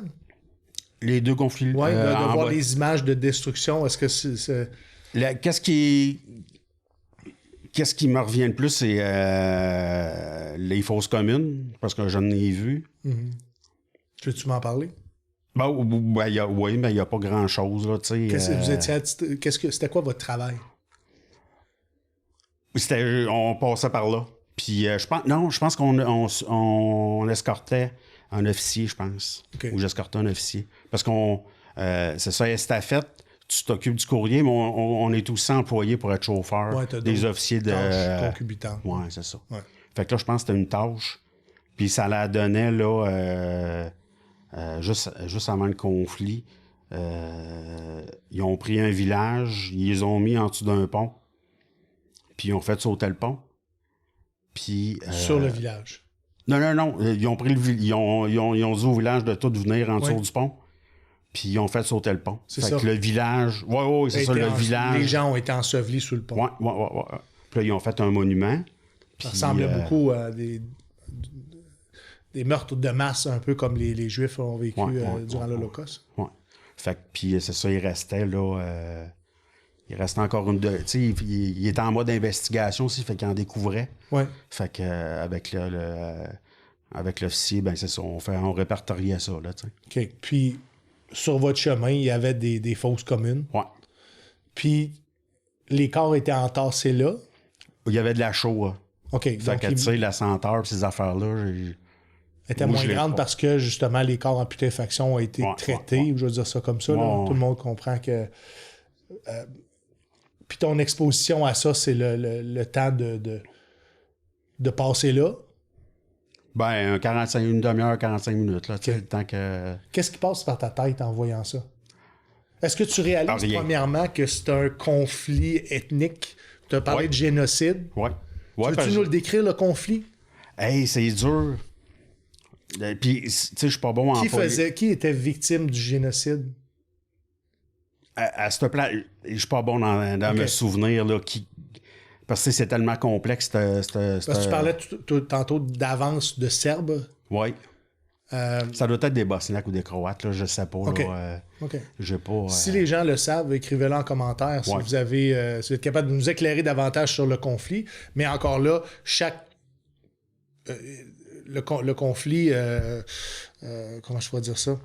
Les deux conflits. Oui, de voir les images de destruction. Est-ce que c'est... Qu'est-ce qui me revient le plus, c'est les fosses communes, parce que j'en ai vu. Peux-tu m'en parler? Oui, mais il n'y a pas grand-chose. Là, c'était quoi votre travail? On passait par là. Puis je pense qu'on escortait un officier, je pense. Okay. Ou j'escortais un officier. Parce qu'on... c'est ça, estafette. Tu t'occupes du courrier, mais on est aussi employé pour être chauffeur des officiers de... concomitants. Oui, c'est ça. Ouais. Fait que là, je pense que c'était une tâche. Puis ça la donnait, là, juste avant le conflit. Ils ont pris un village, ils les ont mis en dessous d'un pont, puis ils ont fait sauter le pont. Puis... Sur le village? Non. Ils ont pris ils ont dit au village de tout venir en dessous du pont. Puis ils ont fait sauter le pont. C'est fait ça. que le village... Oui, c'est ça, le village... Les gens ont été ensevelis sous le pont. Oui. Puis là, ils ont fait un monument. Ça ressemblait beaucoup à des meurtres de masse, un peu comme les Juifs ont vécu durant l'Holocauste. Oui. Fait que, puis c'est ça, il restait là... il restait encore une... Tu sais, il était en mode investigation aussi, fait qu'il en découvrait. Oui. Fait que avec l'officier, ben c'est ça, on répertoriait ça, là, tu sais. OK. Puis... Sur votre chemin, il y avait des fosses communes. Oui. Puis, les corps étaient entassés là. Il y avait de la chaux, là. OK. Fait donc, que, tu sais, la senteur, ces affaires-là... étaient moins grandes parce que, justement, les corps en putréfaction ont été traités. Je veux dire ça comme ça. Là. Tout le monde comprend que... Puis ton exposition à ça, c'est le temps de passer là. Ben, une demi-heure, 45 minutes, là, tu sais, le temps que... Qu'est-ce qui passe par ta tête en voyant ça? Est-ce que tu réalises, premièrement, que c'est un conflit ethnique? Tu as parlé de génocide. Oui. Peux-tu nous le décrire, le conflit? Hey, c'est dur. Puis, tu sais, je suis pas bon en... Qui était victime du génocide? À ce plat, je suis pas bon dans me souvenir, là, qui... Parce que c'est tellement complexe. Parce que tu parlais tantôt d'avance de Serbes. Oui. Ça doit être des Bosniaques ou des Croates, là, je sais pas. OK. Là, j'ai pas si les gens le savent, écrivez-le en commentaire si vous avez, si vous êtes capable de nous éclairer davantage sur le conflit. Mais encore là, le conflit... comment je pourrais dire ça?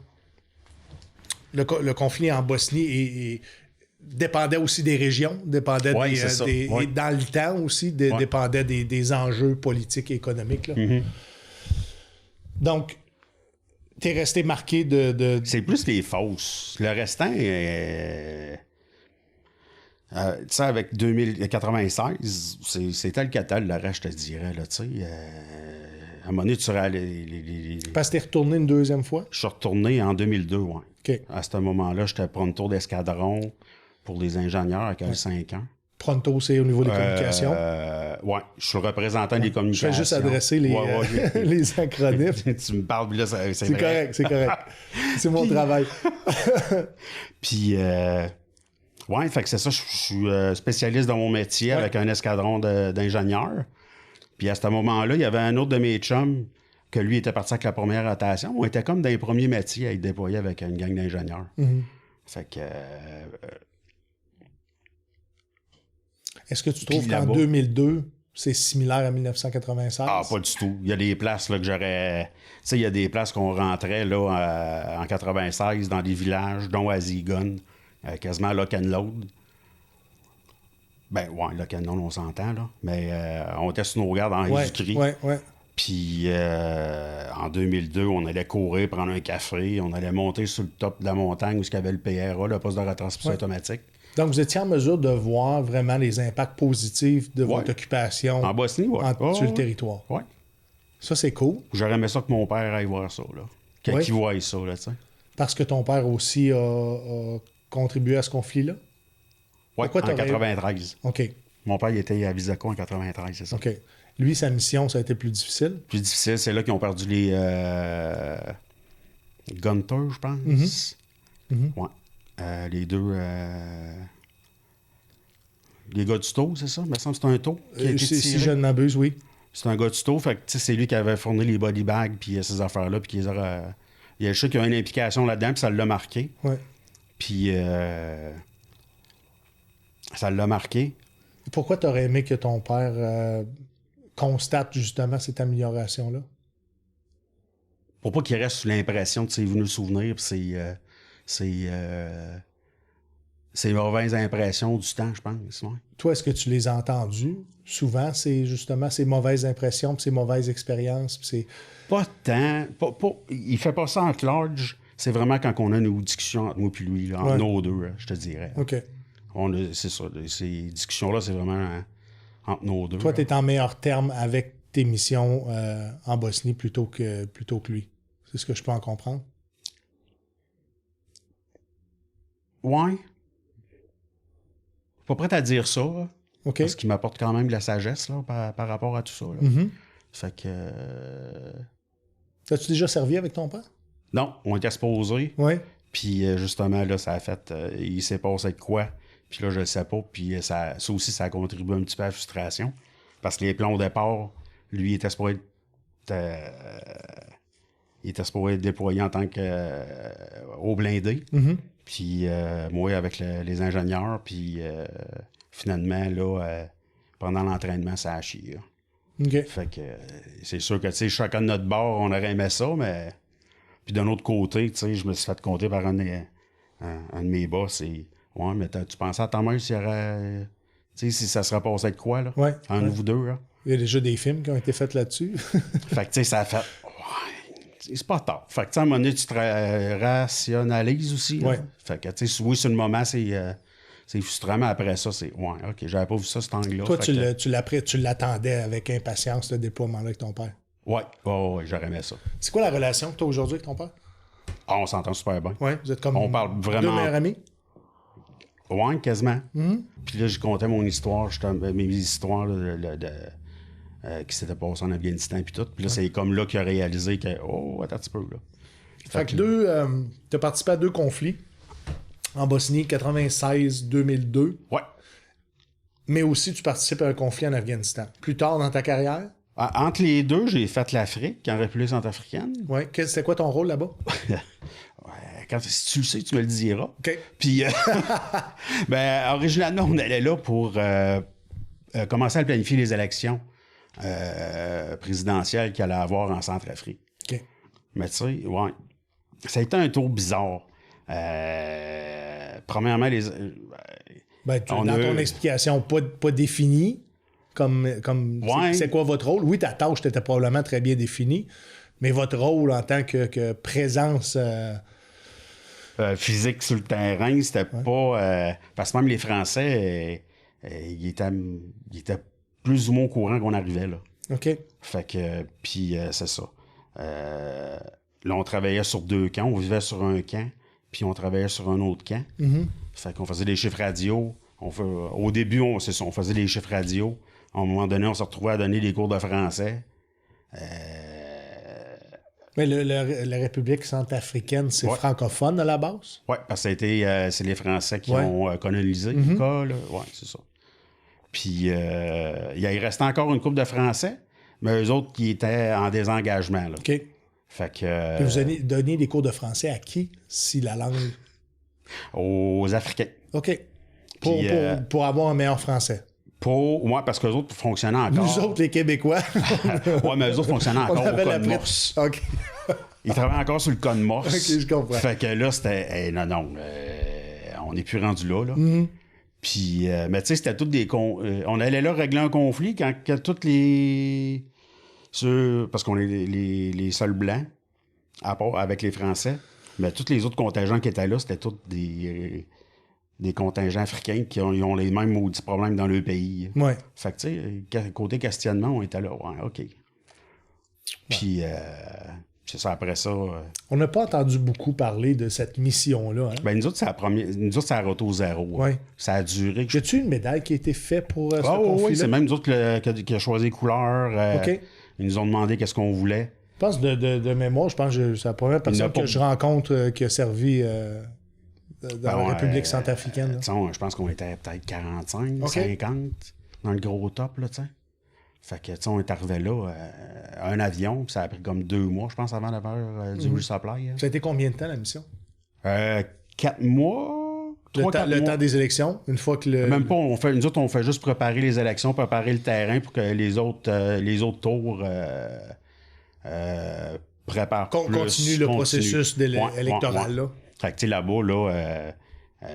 Le conflit en Bosnie dépendait aussi des régions, dépendait dans le temps aussi, dépendait des enjeux politiques et économiques. Là. Donc, t'es resté marqué de... C'est plus les fausses. Le restant, tu sais, avec 2096, c'est tel que tel, le reste, je te dirais, là, tu sais. À un moment donné, tu serais allé... Parce que t'es retourné une deuxième fois? Je suis retourné en 2002, oui. OK. À ce moment-là, j'étais pour une tour d'escadron pour les ingénieurs avec 5 ans. Pronto, c'est au niveau des communications? Oui, je suis le représentant des communications. Je fais juste adresser les acronymes. Tu me parles, là, c'est vrai. Correct, c'est correct. C'est mon travail. Puis, ouais, fait que c'est ça, je suis spécialiste dans mon métier avec un escadron d'ingénieurs. Puis à ce moment-là, il y avait un autre de mes chums que lui était parti avec la première rotation. On était comme dans les premiers métiers à être déployés avec une gang d'ingénieurs. Fait que... Est-ce que tu trouves qu'en 2002, c'est similaire à 1996? Ah, pas du tout. Il y a des places là, que j'aurais... Tu sais, il y a des places qu'on rentrait là, en 96 dans des villages, dont à Zigun, quasiment lock and load. Ben, ouais, lock and load, on s'entend, là. Mais on était sur nos gardes en Jésus-Christ. Ouais. Puis en 2002, on allait courir, prendre un café, on allait monter sur le top de la montagne où il y avait le PRA, le poste de retransmission automatique. Donc, vous étiez en mesure de voir vraiment les impacts positifs de votre occupation en Bosnie, sur le territoire. Oui. Ça, c'est cool. J'aurais aimé ça que mon père aille voir ça, là. Qu'il voie ça, là, tu sais. Parce que ton père aussi a contribué à ce conflit-là? Oui, en 93. OK. Mon père, il était à Visaco en 93, c'est ça. OK. Lui, sa mission, ça a été plus difficile? Plus difficile, c'est là qu'ils ont perdu les Gunter, je pense. Ouais. Les deux... les gars du taux, c'est ça? Il me semble que c'est un taux qui a été tiré. Si je ne m'abuse, oui. C'est un gars du taux, fait que c'est lui qui avait fourni les body bags puis ces affaires-là, puis il y a je sais qu'il y a une implication là-dedans, puis ça l'a marqué. Ouais. Puis ça l'a marqué. Pourquoi tu aurais aimé que ton père constate justement cette amélioration-là? Pour pas qu'il reste sous l'impression que c'est venu le souvenir, puis c'est mauvaises impressions du temps, je pense. Ouais. Toi, est-ce que tu les as entendues souvent, justement ces mauvaises impressions, puis ces mauvaises expériences? Pas tant. Il fait pas ça en large. C'est vraiment quand on a une discussion entre moi et lui, là, entre nos deux, je te dirais. OK. C'est ça. Ces discussions-là, c'est vraiment entre nos deux. Toi, tu es en meilleur terme avec tes missions en Bosnie plutôt que lui. C'est ce que je peux en comprendre? Ouais. Pas prêt à dire ça, là, OK. parce qu'il m'apporte quand même de la sagesse là, par rapport à tout ça. Là. Mm-hmm. Fait que... As-tu déjà servi avec ton père? Non, on était supposés. Oui. Puis justement, là, ça a fait... il s'est passé de quoi? Puis là, je le sais pas. Puis ça aussi, ça a contribué un petit peu à la frustration. Parce que les plans au départ, lui, il était supposé être déployé en tant que au blindé. Mm-hmm. Puis moi, avec les ingénieurs, puis finalement, là, pendant l'entraînement, ça a chié. Là. OK. Fait que c'est sûr que, tu sais, chacun de notre bord, on aurait aimé ça, mais... Puis d'un autre côté, tu sais, je me suis fait compter par un de mes boss, et... Ouais, mais tu pensais à ta mère s'il y aurait... Tu sais, si ça serait passé de quoi, là? Ouais. Entre vous deux, là? Il y a déjà des films qui ont été faits là-dessus. Fait que, tu sais, ça a fait... Ouais, c'est pas tard. Fait que, tu sais, à un moment donné, tu te rationalises aussi. Ouais. Là. Fait que, tu sais, oui, sur le moment, c'est frustrant, mais après ça, c'est... Ouais, OK, j'avais pas vu ça, cet angle-là. Toi, tu l'attendais avec impatience, ce déploiement-là avec ton père. Ouais, j'aurais aimé ça. C'est quoi la relation que tu as aujourd'hui avec ton père? Ah, on s'entend super bien. Oui, vous êtes comme on parle vraiment... deux meilleurs amis? Ouais, quasiment. Mm-hmm. Puis là, je contais mon histoire, mes histoires là, qui s'étaient passées en Afghanistan puis tout. Puis là, c'est comme là qu'il a réalisé que... Oh, attends un petit peu, là. Fait que tu as participé à 2 conflits. En Bosnie, 96-2002. Ouais. Mais aussi, tu participes à un conflit en Afghanistan. Plus tard dans ta carrière? Entre les deux, j'ai fait l'Afrique, en République centrafricaine. Oui. C'était quoi ton rôle là-bas? Si tu le sais, tu me le diras. OK. Puis, ben, originalement, on allait là pour commencer à planifier les élections présidentielles qu'il allait avoir en Centrafrique. OK. Mais tu sais, ouais, ça a été un tour bizarre. Premièrement, dans ton explication, pas définie, comme ouais. c'est quoi votre rôle? Oui, ta tâche était probablement très bien définie, mais votre rôle en tant que présence... physique sur le terrain, c'était pas... parce que même les Français, ils étaient plus ou moins au courant qu'on arrivait, là. OK. Fait que... Puis c'est ça. Là, on travaillait sur 2 camps. On vivait sur un camp, puis on travaillait sur un autre camp. Mm-hmm. Fait qu'on faisait des chiffres radio. Au début, on faisait des chiffres radio. À un moment donné, on se retrouvait à donner des cours de français. Mais la République centrafricaine, c'est francophone à la base? Oui, parce que c'est les Français qui ont colonisé Mm-hmm. le cas. Oui, c'est ça. Puis, il restait encore une couple de Français, mais eux autres qui étaient en désengagement. Là. OK. Fait que... Vous donniez des cours de français à qui, si la langue... Aux Africains. OK. Puis, Pour avoir un meilleur français. Ouais, parce qu'eux autres fonctionnaient encore. Nous autres, les Québécois. Ouais, mais eux autres fonctionnaient encore au avait la code Morse. OK. Ils travaillaient encore sur le code Morse. OK, je comprends. Fait que là, c'était... non, on n'est plus rendu là. Mm-hmm. Puis, mais tu sais, c'était toutes des... on allait là régler un conflit quand toutes les... parce qu'on est les seuls blancs, à part avec les Français. Mais tous les autres contingents qui étaient là, c'était tous des contingents africains qui ont les mêmes maudits problèmes dans le pays. Ouais. Fait que, tu sais, côté questionnement, on était là. Ouais, OK. Puis, c'est ça, après ça... On n'a pas entendu beaucoup parler de cette mission-là. Hein? Ben, nous autres, c'est la route au zéro. Ouais. Ça a duré... Y a-tu une médaille qui a été faite pour ce conflit-là? Oui, c'est même nous autres qui a choisi les couleurs. OK. Ils nous ont demandé qu'est-ce qu'on voulait. Je pense de mémoire, je pense que c'est la première personne que je rencontre qui a servi dans la République centrafricaine. Je pense qu'on était peut-être 45, 50 dans le gros top, là, tu sais. Fait que, tu sais, on est arrivé là, un avion, puis ça a pris comme 2 mois, je pense, avant d'avoir du resupply. Ça a été combien de temps, la mission? 4 mois. Le temps des élections, une fois que le... Même pas, nous autres, on fait juste préparer les élections, préparer le terrain pour que les autres tours préparent plus. Continue le processus électoral, là. Fait que, tu sais, là-bas, là... tu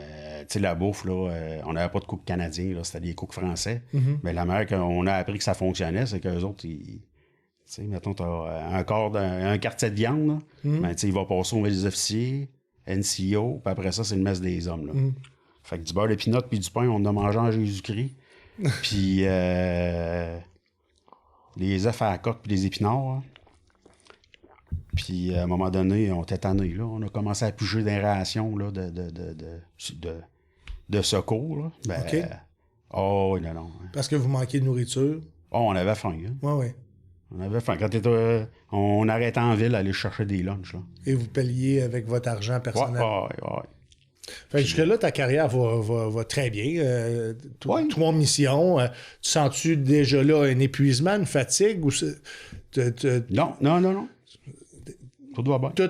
sais, la bouffe, là, on n'avait pas de cook canadien, là, c'était des cooks français. Mm-hmm. Mais la manière qu'on a appris que ça fonctionnait, c'est qu'eux autres, tu sais, mettons, t'as un quartier de viande, là, ben, tu sais, il va passer au mets des officiers, NCO, puis après ça, c'est le mess des hommes, là. Fait que du beurre de pinot puis du pain, on en a mangé en Jésus-Christ. Puis les œufs à la coque puis des épinards, hein. Puis, à un moment donné, on était tannés, là. On a commencé à piger des rations, là, de secours, là. Ben, OK. Oh, non. Parce que vous manquiez de nourriture. Oh, on avait faim, hein. Oui. On avait faim. Quand on arrêtait en ville, aller chercher des lunchs, là. Et vous payez avec votre argent personnel. Ouais. Fait que jusque-là, ta carrière va très bien. 3 missions. Tu sens-tu déjà là un épuisement, une fatigue? Ou Non. Tout va bien. Tout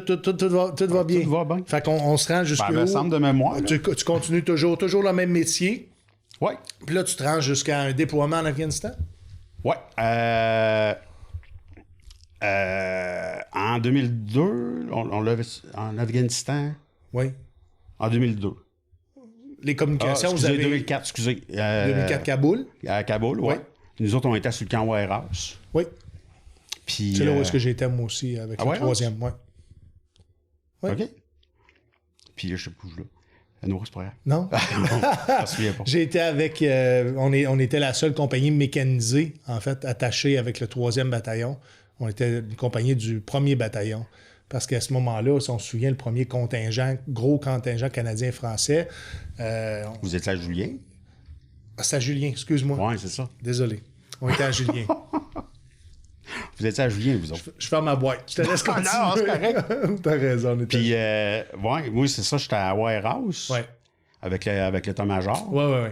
va bien. Tout va bien. Fait qu'on se rend jusqu'à. Ben, me semble de mémoire. Tu continues toujours le même métier. Oui. Puis là, tu te rends jusqu'à un déploiement en Afghanistan? Oui. En 2002, on l'avait en Afghanistan. Oui. En 2002. Les communications, vous avez... 2004, excusez. 2004 Kaboul? À Kaboul, oui. Ouais. Nous autres, on était sur le camp Warehouse. Oui. Puis, c'est là où est-ce que j'étais, moi aussi, avec le troisième. Oui. OK. Puis je sais plus où je là. Non, c'est pas grave. Non? Je me souviens pas. J'ai été avec... on était la seule compagnie mécanisée, en fait, attachée avec le 3e bataillon. On était une compagnie du 1er bataillon. Parce qu'à ce moment-là, si on se souvient, le premier contingent, gros contingent canadien-français... Vous étiez à Julien? C'est à Julien, excuse-moi. Oui, c'est ça. Désolé. On était à Julien. Vous étiez à Julien, vous autres? Je ferme ma boîte. Je te laisse continuer. Non, c'est correct. T'as raison. Puis, oui, c'est ça, j'étais à Warehouse. Ouais. Avec l'état-major. Oui.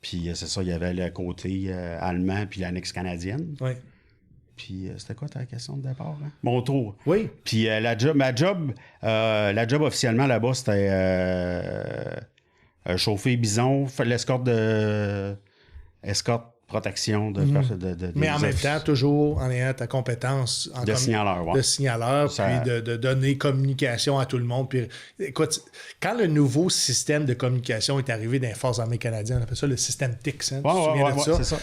Puis, c'est ça, il y avait le côté allemand puis l'annexe canadienne. Oui. Puis, c'était quoi ta question de départ? Hein? Mon tour. Oui. Puis, la job officiellement là-bas, c'était chauffer bison, faire l'escorte protection de mais en même temps, toujours en ayant ta compétence de signaleur, ouais. De signaleur, ça... puis de donner communication à tout le monde. Puis, écoute, quand le nouveau système de communication est arrivé dans les Forces armées canadiennes, on appelle ça le système TIX. Hein, tu te souviens de ça? C'est ça.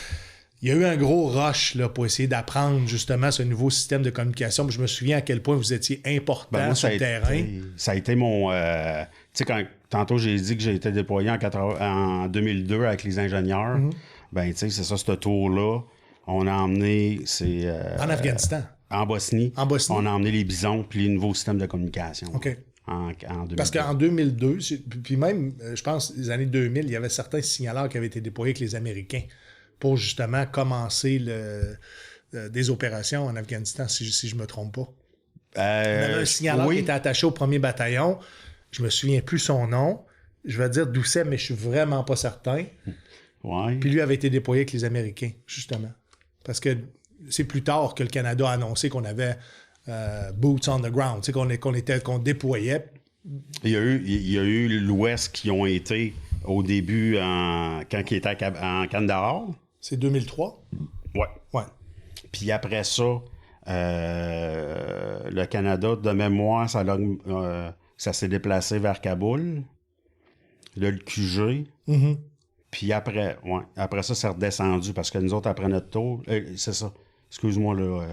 Il y a eu un gros rush là, pour essayer d'apprendre justement ce nouveau système de communication. Puis je me souviens à quel point vous étiez important sur le terrain. Ça a été mon... tu sais, tantôt j'ai dit que j'ai été déployé en 2002 avec les ingénieurs. Ben, tu sais, c'est ça, ce tour-là. On a emmené... en Afghanistan? En Bosnie. En Bosnie. On a emmené les bisons puis les nouveaux systèmes de communication. OK. En 2002. Parce qu'en 2002, puis même, je pense, les années 2000, il y avait certains signaleurs qui avaient été déployés avec les Américains pour justement commencer des opérations en Afghanistan, si je ne me trompe pas. On avait un signaleur qui était attaché au 1er bataillon. Je me souviens plus son nom. Je vais dire Doucet, mais je suis vraiment pas certain. Ouais. Puis lui avait été déployé avec les Américains, justement. Parce que c'est plus tard que le Canada a annoncé qu'on avait boots on the ground, qu'on déployait. Il y a eu l'Ouest qui ont été au début quand ils étaient en Kandahar. C'est 2003? Ouais. Ouais. Puis après ça, le Canada, de mémoire, ça s'est déplacé vers Kaboul. Là, le QG. Mm-hmm. Puis après ça, c'est redescendu parce que nous autres, après notre tour, c'est ça. Excuse-moi, là.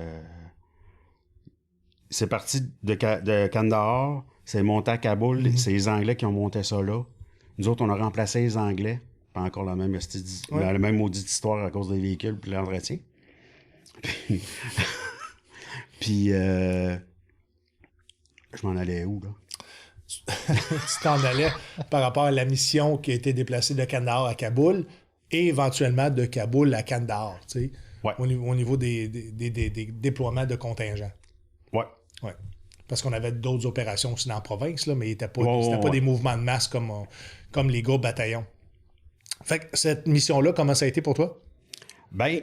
C'est parti de Kandahar, c'est monté à Kaboul. Mm-hmm. C'est les Anglais qui ont monté ça là. Nous autres, on a remplacé les Anglais. Pas encore la même maudite histoire à cause des véhicules puis l'entretien. Puis, je m'en allais où, là? Tu t'en allais par rapport à la mission qui a été déplacée de Kandahar à Kaboul et éventuellement de Kaboul à Kandahar, tu sais, Ouais. au niveau des déploiements de contingents. Ouais. Ouais. Parce qu'on avait d'autres opérations aussi dans la province, là, mais c'était pas des mouvements de masse comme les gars bataillons. Fait que cette mission-là, comment ça a été pour toi? Ben,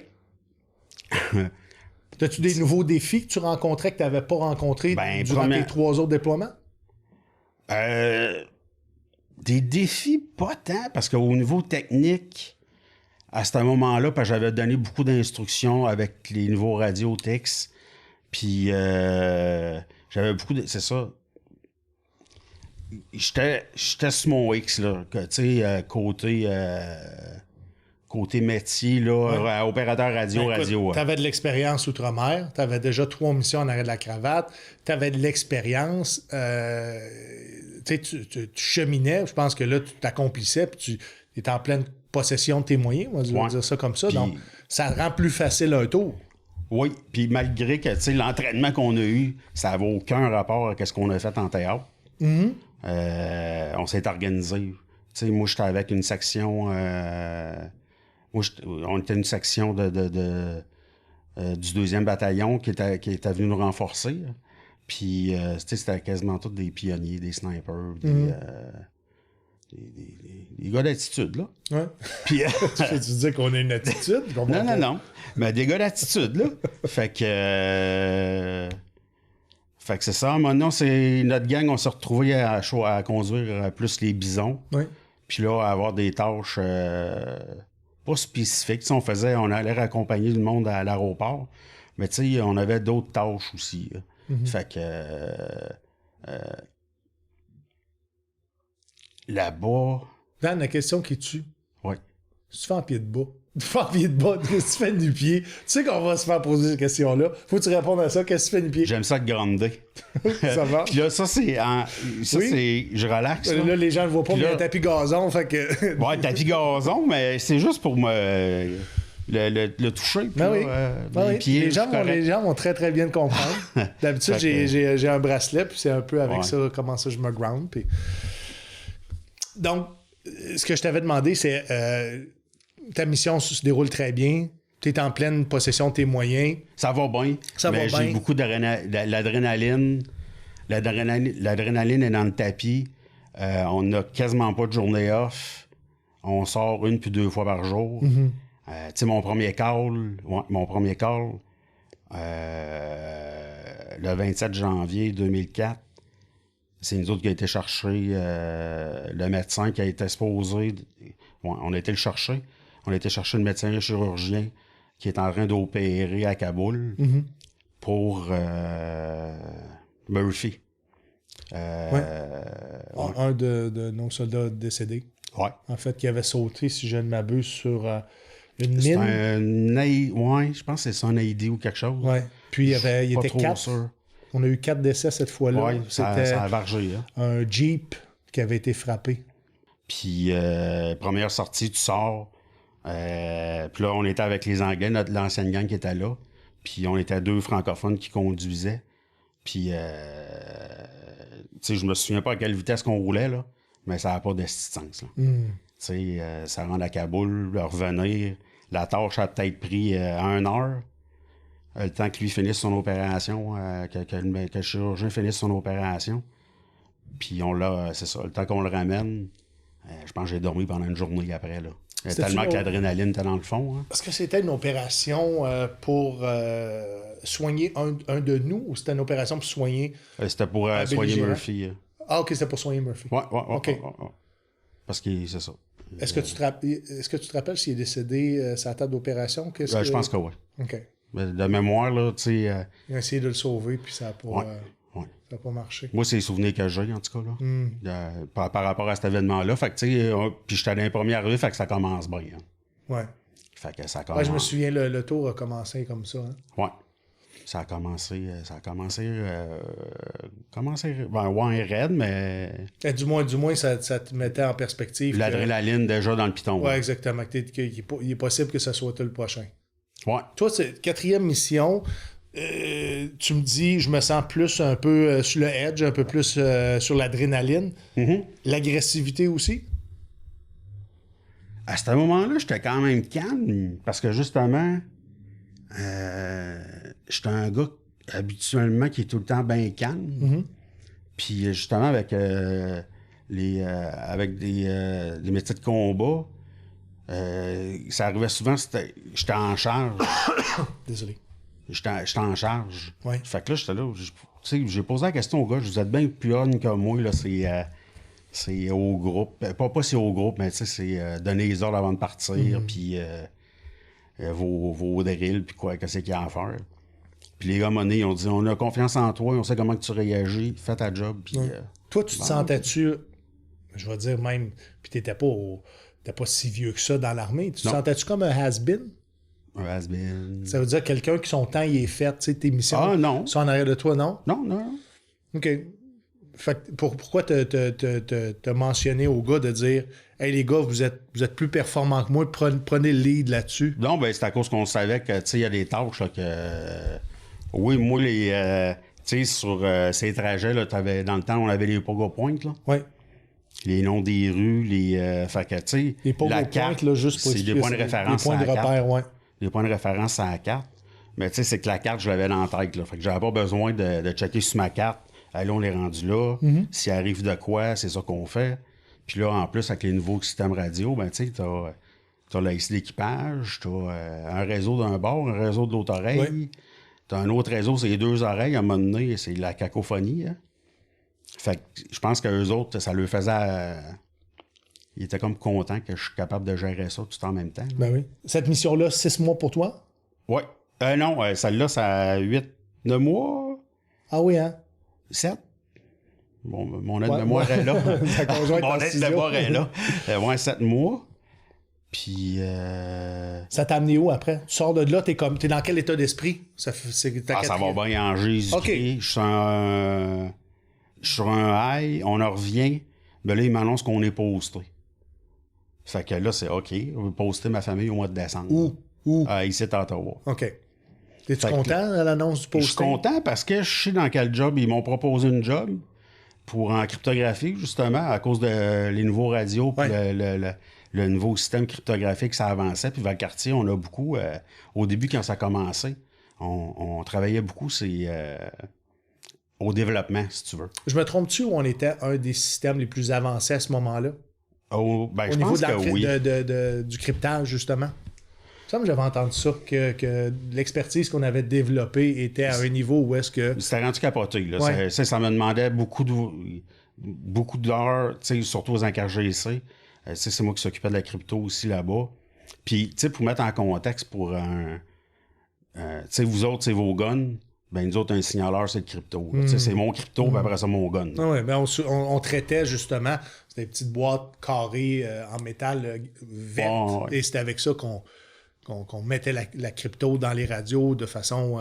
as-tu des nouveaux défis que tu rencontrais que tu n'avais pas rencontrés durant tes 3 autres déploiements? Des défis, pas tant, parce qu'au niveau technique, à ce moment-là, parce que j'avais donné beaucoup d'instructions avec les nouveaux radios textes, puis j'avais beaucoup de... C'est ça. J'étais sur mon X, là, tu sais, côté métier, là, opérateur radio. Tu avais de l'expérience outre-mer, tu avais déjà 3 missions en arrêt de la cravate, tu avais de l'expérience, tu cheminais, je pense que là, tu t'accomplissais, puis tu étais en pleine possession de tes moyens, on va dire ça comme ça, puis, donc ça rend plus facile un tour. Oui, puis malgré que l'entraînement qu'on a eu, ça n'avait aucun rapport à ce qu'on a fait en théâtre. Mm-hmm. On s'est organisé. Moi, j'étais avec une section... on était une section du 2e bataillon qui était venu nous renforcer. Puis, c'était quasiment tous des pionniers, des snipers, des gars d'attitude, là. Ouais. Puis, tu dis qu'on a une attitude? Non. Mais des gars d'attitude, là. Fait que c'est ça. Maintenant, notre gang, on s'est retrouvés à conduire plus les bisons. Oui. Puis là, à avoir des tâches pas spécifiques. On allait raccompagner le monde à l'aéroport. Mais tu sais, on avait d'autres tâches aussi. Mm-hmm. Fait que là-bas... Dan, la question qui tue. Oui. Si tu fais en pied de bas, qu'est-ce que tu fais du pied? Tu sais qu'on va se faire poser cette question-là. Faut que tu répondes à ça. Qu'est-ce que tu fais du pied? J'aime ça grander. Ça va? Puis là, ça, c'est... Je relaxe. Là, les gens ne le voient pas, mais il y a un tapis gazon, fait que... Ouais, tapis gazon, mais c'est juste pour le toucher. Puis oui. Les pieds, les gens vont très, très bien le comprendre. D'habitude, j'ai un bracelet, puis c'est un peu avec ça, comment ça je me ground. Puis... Donc, ce que je t'avais demandé, c'est... ta mission se déroule très bien. Tu es en pleine possession de tes moyens. Ça va bien. Mais j'ai beaucoup d'adrénaline. L'adrénaline est dans le tapis. On n'a quasiment pas de journée off. On sort 1 puis 2 fois par jour. Mm-hmm. Tu sais, mon premier call, le 27 janvier 2004, c'est nous autres qui a été chercher le médecin qui a été exposé. On a été le chercher. On a été chercher le médecin chirurgien qui est en train d'opérer à Kaboul pour Murphy. Un de nos soldats décédés. Ouais. En fait, qui avait sauté, si je ne m'abuse, sur une mine. Je pense que c'est ça, un AID ou quelque chose. Ouais. Puis il était 4. Sûr. On a eu 4 décès cette fois-là. Oui, ça a vargé. Hein. Un Jeep qui avait été frappé. Puis, première sortie, tu sors. Puis là, on était avec les Anglais, l'ancienne gang qui était là. Puis, on était 2 francophones qui conduisaient. Puis, tu sais, je me souviens pas à quelle vitesse qu'on roulait, là, mais ça n'a pas de sens. Tu sais, ça rentre à Kaboul, revenir. La tâche a peut-être pris 1 heure. Le temps que lui finisse son opération, que le chirurgien finisse son opération. Puis, c'est ça, le temps qu'on le ramène, je pense que j'ai dormi pendant une journée après, là. Tellement que l'adrénaline était dans le fond. Hein. Est-ce que c'était une opération pour soigner un de nous ou c'était une opération pour soigner... C'était pour soigner Murphy. Ah, OK, c'était pour soigner Murphy. Ouais. OK. Parce que c'est ça. Est-ce que tu te rappelles s'il est décédé sur la table d'opération? Je pense que oui. OK. De mémoire, là, tu sais... Il a essayé de le sauver, puis ça n'a pas, Ouais. ça a pas marché. Moi, c'est les souvenirs que j'ai, en tout cas, là. Par rapport à cet événement-là. Fait que, tu sais, puis j'étais dans les premiers arrivés, fait que ça commence bien. Hein. Ouais. Fait que ça commence... Ouais, je me souviens, le tour a commencé comme ça. Hein? Ouais. Ça a commencé raide, mais... Du moins ça te mettait en perspective. L'adrénaline déjà dans le piton. Ouais, exactement. Il est possible que ça soit toi le prochain. Ouais. Toi, c'est 4e mission. Tu me dis, je me sens plus un peu sur le edge, un peu plus sur l'adrénaline. Mm-hmm. L'agressivité aussi? À ce moment-là, j'étais quand même calme, parce que justement, j'étais un gars habituellement qui est tout le temps bien calme. Mm-hmm. Puis justement, avec des métiers de combat, ça arrivait souvent, j'étais en charge. Désolé. J'étais en charge. Ouais. Fait que là, j'étais là. Tu sais, j'ai posé la question au gars, vous êtes bien plus jeune que moi, là, c'est au groupe. Pas c'est au groupe, mais tu sais, c'est donner les ordres avant de partir, puis vos drills, puis quoi, qu'est-ce qu'il y a à faire. Puis les gars, ils ont dit, on a confiance en toi, on sait comment que tu réagis, fais ta job. Puis, toi, tu te sentais-tu, je vais dire même, puis t'étais pas si vieux que ça dans l'armée, tu te sentais-tu comme un has-been? Un has-been. Ça veut dire quelqu'un qui son temps il est fait, tu sais, tes missions sont en arrière de toi, non? Non. OK. Fait que pourquoi t'as mentionné aux gars de dire « Hey les gars, vous êtes plus performants que moi, prenez le lead là-dessus. » Non, ben c'est à cause qu'on savait que, tu sais, il y a des tâches là, que... oui, moi, tu sais, sur ces trajets, là, dans le temps, on avait les pogo points, là. Oui. Les noms des rues, fait que, tu sais... Les pogo points, là, juste pour c'est des points de référence des points de repère, oui. Des points de référence à la carte. Mais tu sais, c'est que la carte, je l'avais dans la tête, là. Fait que j'avais pas besoin de checker sur ma carte. Là, on est rendu là. S'il arrive de quoi, c'est ça qu'on fait. Puis là, en plus, avec les nouveaux systèmes radio, ben tu sais, t'as la liste d'équipage, t'as un réseau d'un bord, un réseau de l'autre oreille. Oui. T'as un autre réseau, c'est les deux oreilles. À un moment donné, c'est la cacophonie. Hein. Fait que je pense qu'eux autres, ça leur faisait... ils étaient comme contents que je suis capable de gérer ça tout en même temps. Ben oui. Cette mission-là, 6 mois pour toi? Oui. Non, celle-là, ça a 9 mois. Ah oui, hein? 7. Bon, mon aide-mémoire est là. Mon aide-mémoire est là. 7 mois. Puis... Ça t'a amené où après? Tu sors de là, t'es dans quel état d'esprit? Ça va bien en Jésus-Christ. Okay. Je suis sur un high, on en revient. Ben là, il m'annonce qu'on est posté. Fait que là, c'est OK. On va poster ma famille au mois de décembre. Où? Ici, à Ottawa. OK. Es-tu content à l'annonce du posting? Je suis content parce que je sais dans quel job. Ils m'ont proposé une job en cryptographie, justement, à cause de les nouveaux radios puis le nouveau système cryptographique, ça avançait. Puis Valcartier, on a beaucoup... au début, quand ça a commencé, on travaillait beaucoup au développement, si tu veux. Je me trompe-tu ou on était un des systèmes les plus avancés à ce moment-là? Au niveau pense que oui. du cryptage, justement. Il me semble que j'avais entendu ça, que l'expertise qu'on avait développée était à un niveau où est-ce que... C'était rendu capoté. Là. Ouais. Ça me demandait beaucoup d'heures, surtout aux encars GC. C'est moi qui s'occupais de la crypto aussi là-bas. Puis, pour mettre en contexte pour un... vous autres, c'est vos guns. Ben, nous autres, un signaleur, c'est le crypto. C'est mon crypto, puis après ça, mon gun. Ah ouais, ben on traitait justement, c'était des petites boîtes carrées en métal verte, et c'était avec ça qu'on mettait la crypto dans les radios de façon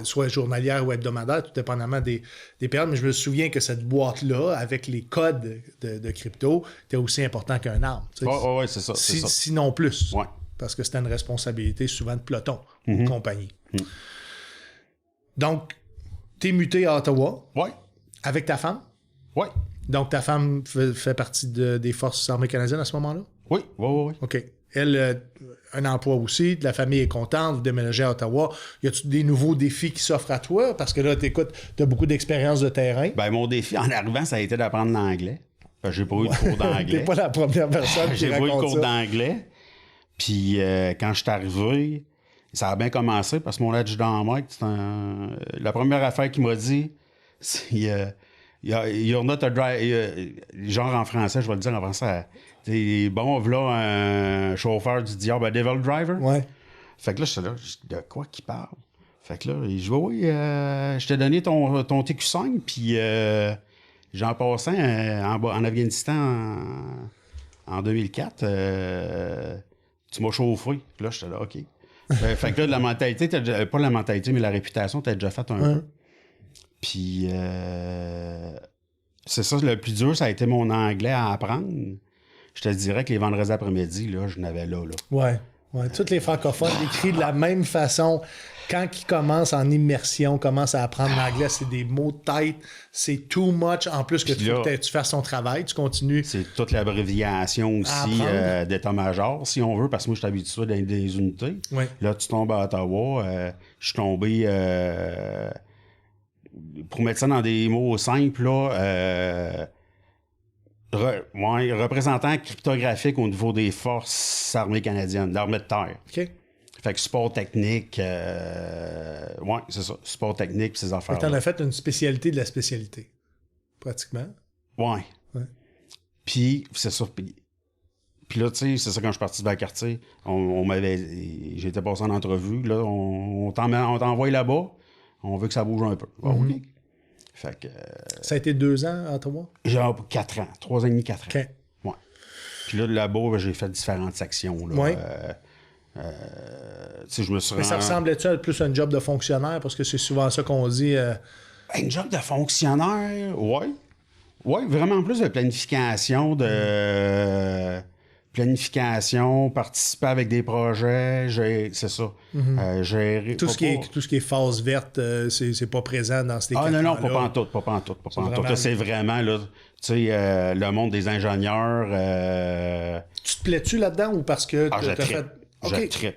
soit journalière ou hebdomadaire, tout dépendamment des périodes. Mais je me souviens que cette boîte-là, avec les codes de crypto, était aussi important qu'un arme. Oui, c'est ça. Sinon plus. Ouais. Parce que c'était une responsabilité souvent de peloton ou de compagnie. Donc, t'es muté à Ottawa. Oui. Avec ta femme? Oui. Donc, ta femme fait partie des Forces armées canadiennes à ce moment-là? Oui. OK. Elle, un emploi aussi, la famille est contente, vous déménagez à Ottawa. Y a-tu des nouveaux défis qui s'offrent à toi? Parce que là, t'as beaucoup d'expérience de terrain. Ben, mon défi en arrivant, ça a été d'apprendre l'anglais. J'ai pas eu de cours d'anglais. T'es pas la première personne qui raconte ça. J'ai pas eu de cours d'anglais. Puis, quand je suis arrivé, ça a bien commencé parce que mon adjudant Mike, la première affaire qu'il m'a dit, c'est You're not a driver. Genre en français, je vais le dire en français. T'es bon, voilà un chauffeur du diable, un devil driver. Ouais. Fait que là, j'étais là, de quoi qu'il parle? Fait que là, il dit, oui, je t'ai donné ton TQ5, puis j'en passais en Afghanistan en 2004. Tu m'as chauffé. Là, j'étais là, OK. Fait que là, la mentalité, pas la mentalité, mais la réputation, t'as déjà fait un peu. Puis, c'est ça, le plus dur, ça a été mon anglais à apprendre. Je te dirais que les vendredis après-midi, là, je n'avais là. Ouais. Tous les francophones écrivent de la même façon. Quand ils commencent en immersion, commencent à apprendre l'anglais, c'est des mots de tête, c'est too much. En plus que tu fasses ton travail, tu continues. C'est toute l'abréviation aussi d'état-major, si on veut, parce que moi, je suis habitué dans des unités. Oui. Là, tu tombes à Ottawa. Je suis tombé... pour mettre ça dans des mots simples, là... représentant cryptographique au niveau des forces armées canadiennes, l'armée de terre. OK. Fait que support technique, c'est ça, support technique pis ces affaires-là. T'en as fait une spécialité de la spécialité, pratiquement. Ouais. Puis, c'est ça. Puis là, tu sais, c'est ça, quand je suis parti de Valcartier, j'étais passé en entrevue, là, on t'envoie là-bas, on veut que ça bouge un peu. OK. Fait que... Ça a été 2 ans à Ottawa? Genre 4 ans, 3 ans et demi, 4 ans. OK. Ouais. Puis là-bas, j'ai fait différentes sections, là. Ouais. Je me suis Mais ça ressemblait-tu à plus un job de fonctionnaire? Parce que c'est souvent ça qu'on dit. Un job de fonctionnaire, oui. Oui, vraiment plus de planification, participer avec des projets, c'est ça. Gérer. Tout ce qui est phase verte, c'est pas présent dans ces Ah non, pas en tout. C'est vraiment, là, tu sais, le monde des ingénieurs. Tu te plais-tu là-dedans ou parce que t'as fait... Je trippe.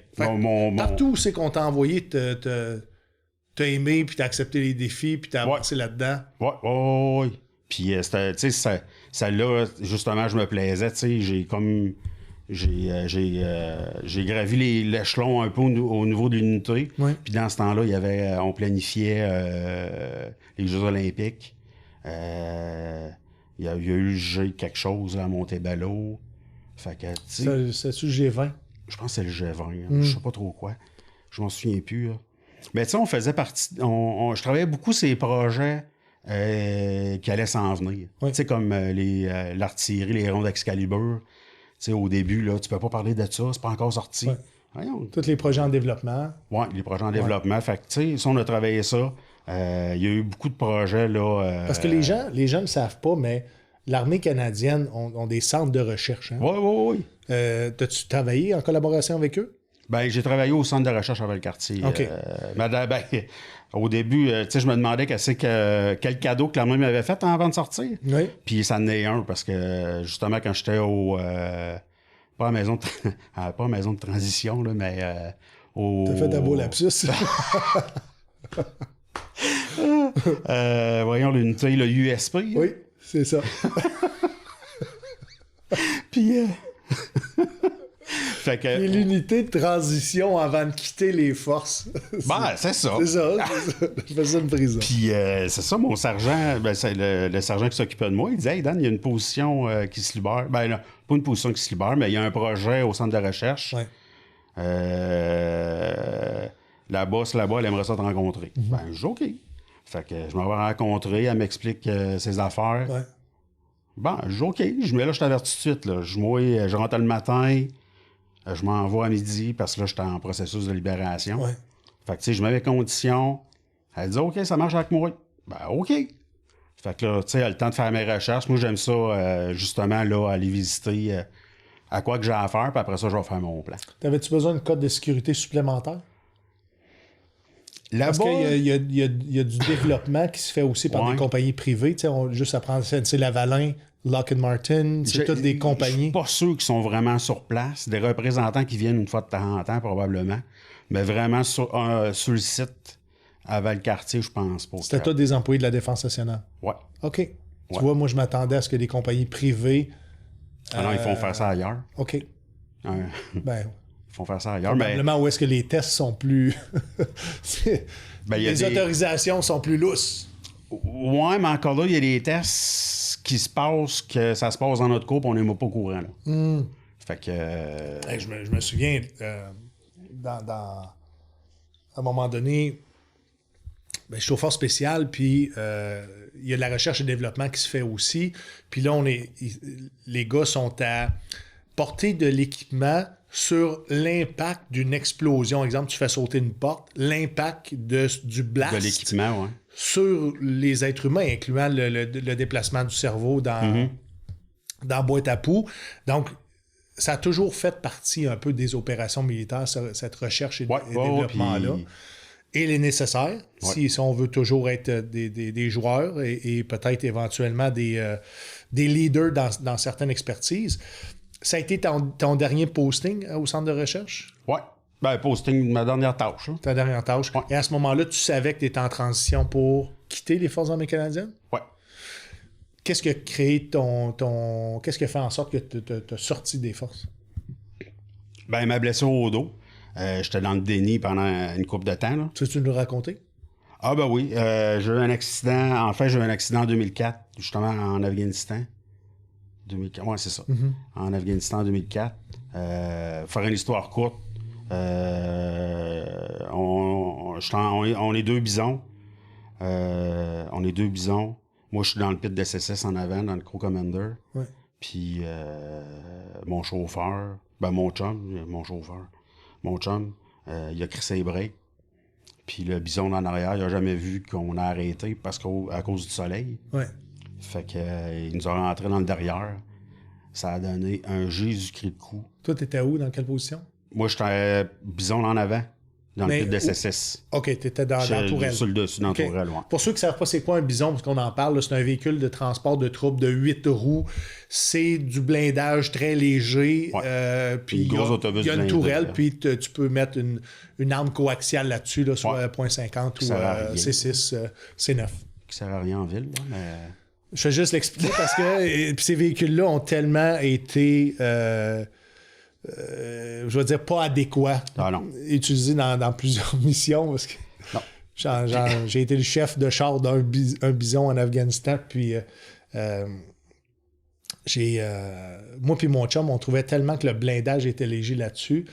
Partout où c'est qu'on t'a envoyé, t'as aimé, puis t'as accepté les défis, puis t'as avancé là-dedans. Oui. Puis, tu sais, ça là, justement, je me plaisais, tu sais, j'ai gravi l'échelon un peu au niveau de l'unité. Ouais. Puis dans ce temps-là, on planifiait les Jeux olympiques. Il y a eu le G quelque chose là, à Montebello. Fait que, tu sais... C'est-tu le G20? Je pense que c'est le G20. Je sais pas trop quoi. Je m'en souviens plus. Là. Mais tu sais, on faisait partie... je travaillais beaucoup sur les projets qui allaient s'en venir. Oui. Tu sais, comme l'artillerie, les ronds d'Excalibur. Tu sais, au début, là, tu peux pas parler de ça, c'est pas encore sorti. Oui. Tous les projets en développement. Oui, les projets en développement. Fait que, tu sais, si on a travaillé ça, il y a eu beaucoup de projets, là... Parce que les gens ne savent pas, mais l'armée canadienne ont des centres de recherche. Hein? Oui. T'as-tu travaillé en collaboration avec eux? Ben, j'ai travaillé au centre de recherche à Valcartier. OK. Au début, tu sais, je me demandais quel cadeau que l'armée m'avait fait avant de sortir. Oui. Puis ça en est un, parce que justement, quand j'étais pas à maison de transition, là, mais T'as fait un beau lapsus. voyons, l'unité, le USP. Oui, c'est ça. Puis... Fait que... Et l'unité de transition avant de quitter les forces. C'est ça. C'est ça. Je faisais une prison. Puis c'est ça, mon sergent, c'est le sergent qui s'occupait de moi, il disait « Hey Dan, il y a une position qui se libère. » Ben non, pas une position qui se libère, mais il y a un projet au centre de recherche. Ouais. La boss là-bas, elle aimerait ça te rencontrer. Ben, je dis « OK. » Fait que je m'en vais rencontrer, elle m'explique ses affaires. Ouais. Bon, je dis « OK. » Je mets là, je t'avertis tout de suite. Là. Je rentre le matin. Je m'envoie à midi parce que là, j'étais en processus de libération. Ouais. Fait que, tu sais, je mets mes conditions. Elle dit, OK, ça marche avec moi. Ben, OK. Fait que là, tu sais, elle a le temps de faire mes recherches. Moi, j'aime ça, justement, là, aller visiter à quoi que j'ai à faire. Puis après ça, je vais faire mon plan. T'avais-tu besoin d'une code de sécurité supplémentaire? Là-bas... Parce qu'il y a du développement qui se fait aussi par des compagnies privées. Tu sais, juste à prendre SNC-Lavalin, Lockheed Martin, c'est toutes des compagnies. Je suis pas sûr qu'ils sont vraiment sur place. Des représentants qui viennent une fois de temps en temps, probablement. Mais vraiment sur le site à Valcartier, je pense pas. C'était tous des employés de la Défense nationale? Ouais. OK. Tu vois, moi, je m'attendais à ce que des compagnies privées... non, ils font faire ça ailleurs. OK. Ils font faire ça ailleurs. Probablement où est-ce que les tests sont plus... les autorisations sont plus lousses. Ouais, mais encore là, il y a des tests qui se passent, que ça se passe dans notre cours, puis on n'est pas au courant. Là. Fait que... Hey, je me souviens, à un moment donné, je suis chauffeur spécial, puis il y a de la recherche et développement qui se fait aussi. Puis là, les gars sont à porter de l'équipement sur l'impact d'une explosion. Exemple, tu fais sauter une porte, l'impact du blast de l'équipement, ouais. sur les êtres humains, incluant le déplacement du cerveau dans la boîte à poux. Donc, ça a toujours fait partie un peu des opérations militaires, cette recherche et développement-là. Et les nécessaires, si on veut toujours être des joueurs et peut-être éventuellement des leaders dans certaines expertises. Ça a été ton dernier posting au centre de recherche? Oui. Ben, posting, ma dernière tâche. Hein. Ta dernière tâche. Ouais. Et à ce moment-là, tu savais que tu étais en transition pour quitter les Forces armées canadiennes? Oui. Qu'est-ce qui a créé Qu'est-ce qui a fait en sorte que tu as sorti des forces? Ben, ma blessure au dos. J'étais dans le déni pendant une couple de temps. Là. Tu veux-tu nous raconter? Ah ben oui. J'ai eu un accident. En fait, j'ai eu un accident en 2004, justement en Afghanistan. 2004, ouais, c'est ça. En Afghanistan en 2004. Faire une histoire courte. On est deux bisons. Moi, je suis dans le pit de SSS en avant, dans le Crow Commander. Ouais. Puis mon chauffeur, mon chum, il a crissé les breaks. Puis le bison en arrière, il n'a jamais vu qu'on a arrêté à cause du soleil. Ouais. Fait qu'il nous a rentré dans le derrière. Ça a donné un Jésus-Christ de coup. Toi, t'étais où? Dans quelle position? Moi, j'étais bison en avant, dans le pit de SSS. OK, t'étais dans la tourelle. Sur le dessus, dans la tourelle, ouais. Pour ceux qui ne savent pas c'est quoi un bison, parce qu'on en parle, là, c'est un véhicule de transport de troupes de 8 roues. C'est du blindage très léger. Ouais. Puis il y a une tourelle, puis tu peux mettre une arme coaxiale là-dessus, là, soit .50 ou C6, C9. Qui sert à rien en ville, là, mais... Je vais juste l'expliquer parce que ces véhicules-là ont tellement été, je veux dire, pas adéquats. Utilisés dans plusieurs missions. Parce que j'ai été le chef de char d'un bison en Afghanistan. Puis moi puis mon chum, on trouvait tellement que le blindage était léger là-dessus.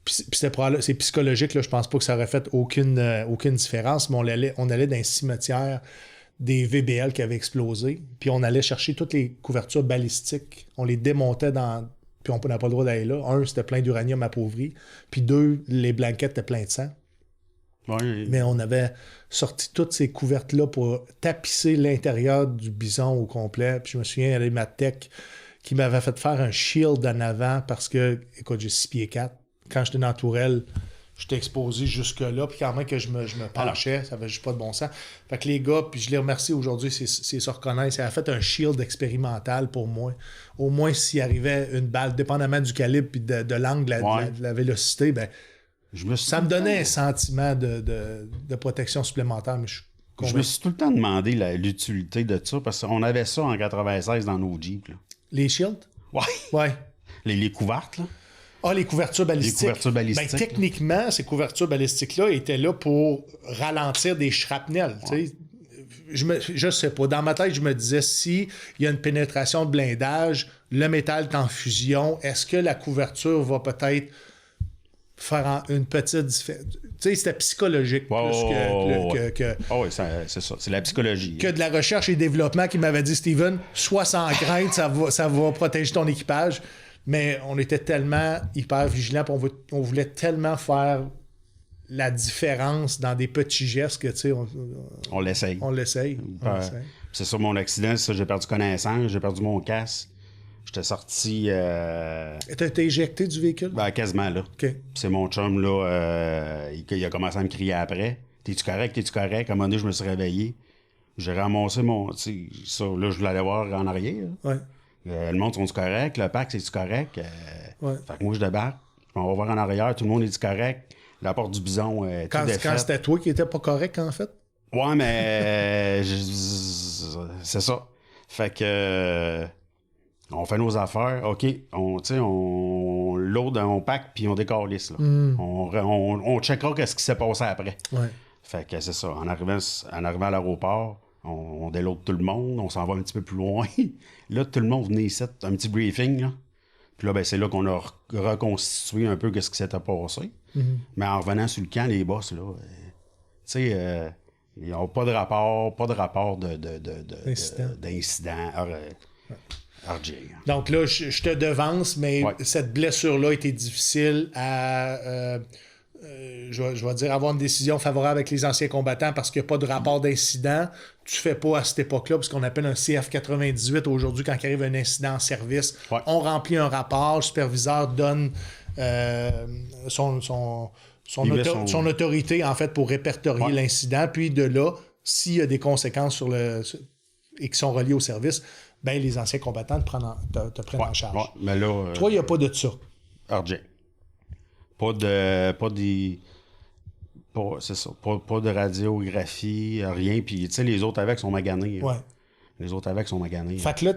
Puis c'est psychologique, là, je pense pas que ça aurait fait aucune différence, mais on allait dans un cimetière des VBL qui avaient explosé, puis on allait chercher toutes les couvertures balistiques, on les démontait puis on n'a pas le droit d'aller là. Un, c'était plein d'uranium appauvri, puis deux, les blanquettes étaient pleines de sang. Oui. Mais on avait sorti toutes ces couvertes-là pour tapisser l'intérieur du bison au complet, puis je me souviens, il y avait ma tech qui m'avait fait faire un shield en avant parce que, écoute, j'ai 6 pieds 4. Quand j'étais dans la tourelle, j'étais exposé jusque-là, puis quand même que je me penchais, ça avait juste pas de bon sens. Fait que les gars, puis je les remercie aujourd'hui, c'est se reconnaître, ça a fait un shield expérimental pour moi. Au moins, s'il arrivait une balle, dépendamment du calibre puis de l'angle, de la vélocité, ben ça me donnait un sentiment de protection supplémentaire, mais je me suis tout le temps demandé l'utilité de ça, parce qu'on avait ça en 96 dans nos Jeeps. Là. Les shields? Ouais. Les couvertes, là. Ah, les couvertures balistiques. Ben, techniquement, ces couvertures balistiques-là étaient là pour ralentir des shrapnels. Ouais. Je sais pas. Dans ma tête, je me disais, si il y a une pénétration de blindage, le métal est en fusion, est-ce que la couverture va peut-être faire une petite différence? Tu sais, c'était psychologique plus que... Ah oui, c'est ça. C'est la psychologie. Que de la recherche et développement qui m'avait dit, Steven, sois sans crainte, ça va protéger ton équipage. Mais on était tellement hyper vigilants, on voulait tellement faire la différence dans des petits gestes que, tu sais, on l'essaye. On l'essaye. C'est ça, mon accident, c'est ça, j'ai perdu connaissance, j'ai perdu mon casque. J'étais sorti... T'as été éjecté du véhicule? Ben, quasiment, là. Okay. C'est mon chum, là, il a commencé à me crier après. T'es-tu correct? À un moment donné, je me suis réveillé. J'ai ramassé mon... Ça, là, je voulais aller voir en arrière. Ouais. Le monde, sont-ils correct? Le pack, c'est-tu correct? Ouais. Fait que moi, je débarque. On va voir en arrière. Tout le monde est-tu correct? La porte du bison est quand c'était toi qui étais pas correct, en fait? Ouais, mais... c'est ça. Fait que... on fait nos affaires. OK. On load, on pack, puis on décalisse. Là. On checkera qu'est-ce qui s'est passé après. Ouais. Fait que c'est ça. En arrivant à l'aéroport, On déload tout le monde, on s'en va un petit peu plus loin. Là, tout le monde venait ici, un petit briefing, là. Puis là, ben, c'est là qu'on a reconstitué un peu ce qui s'était passé. Mais en revenant sur le camp, les boss, là, tu sais, ils n'ont pas de rapport d'incident RJ. Donc là, je te devance, mais Ouais. cette blessure-là a été difficile à, je vais dire, avoir une décision favorable avec les anciens combattants parce qu'il n'y a pas de rapport d'incident. Tu fais pas à cette époque-là, ce qu'on appelle un CF98 aujourd'hui, quand il arrive un incident en service. Ouais. On remplit un rapport, le superviseur donne son autorité, en fait, pour répertorier l'incident. Puis de là, s'il y a des conséquences et qui sont reliées au service, ben les anciens combattants te prennent en charge. Ouais, mais là, Toi, il n'y a pas de ça. RJ. C'est ça. Pas de radiographie, rien. Puis, tu sais, les autres avec sont maganés. Ouais. Les autres avec sont maganés. Fait que là,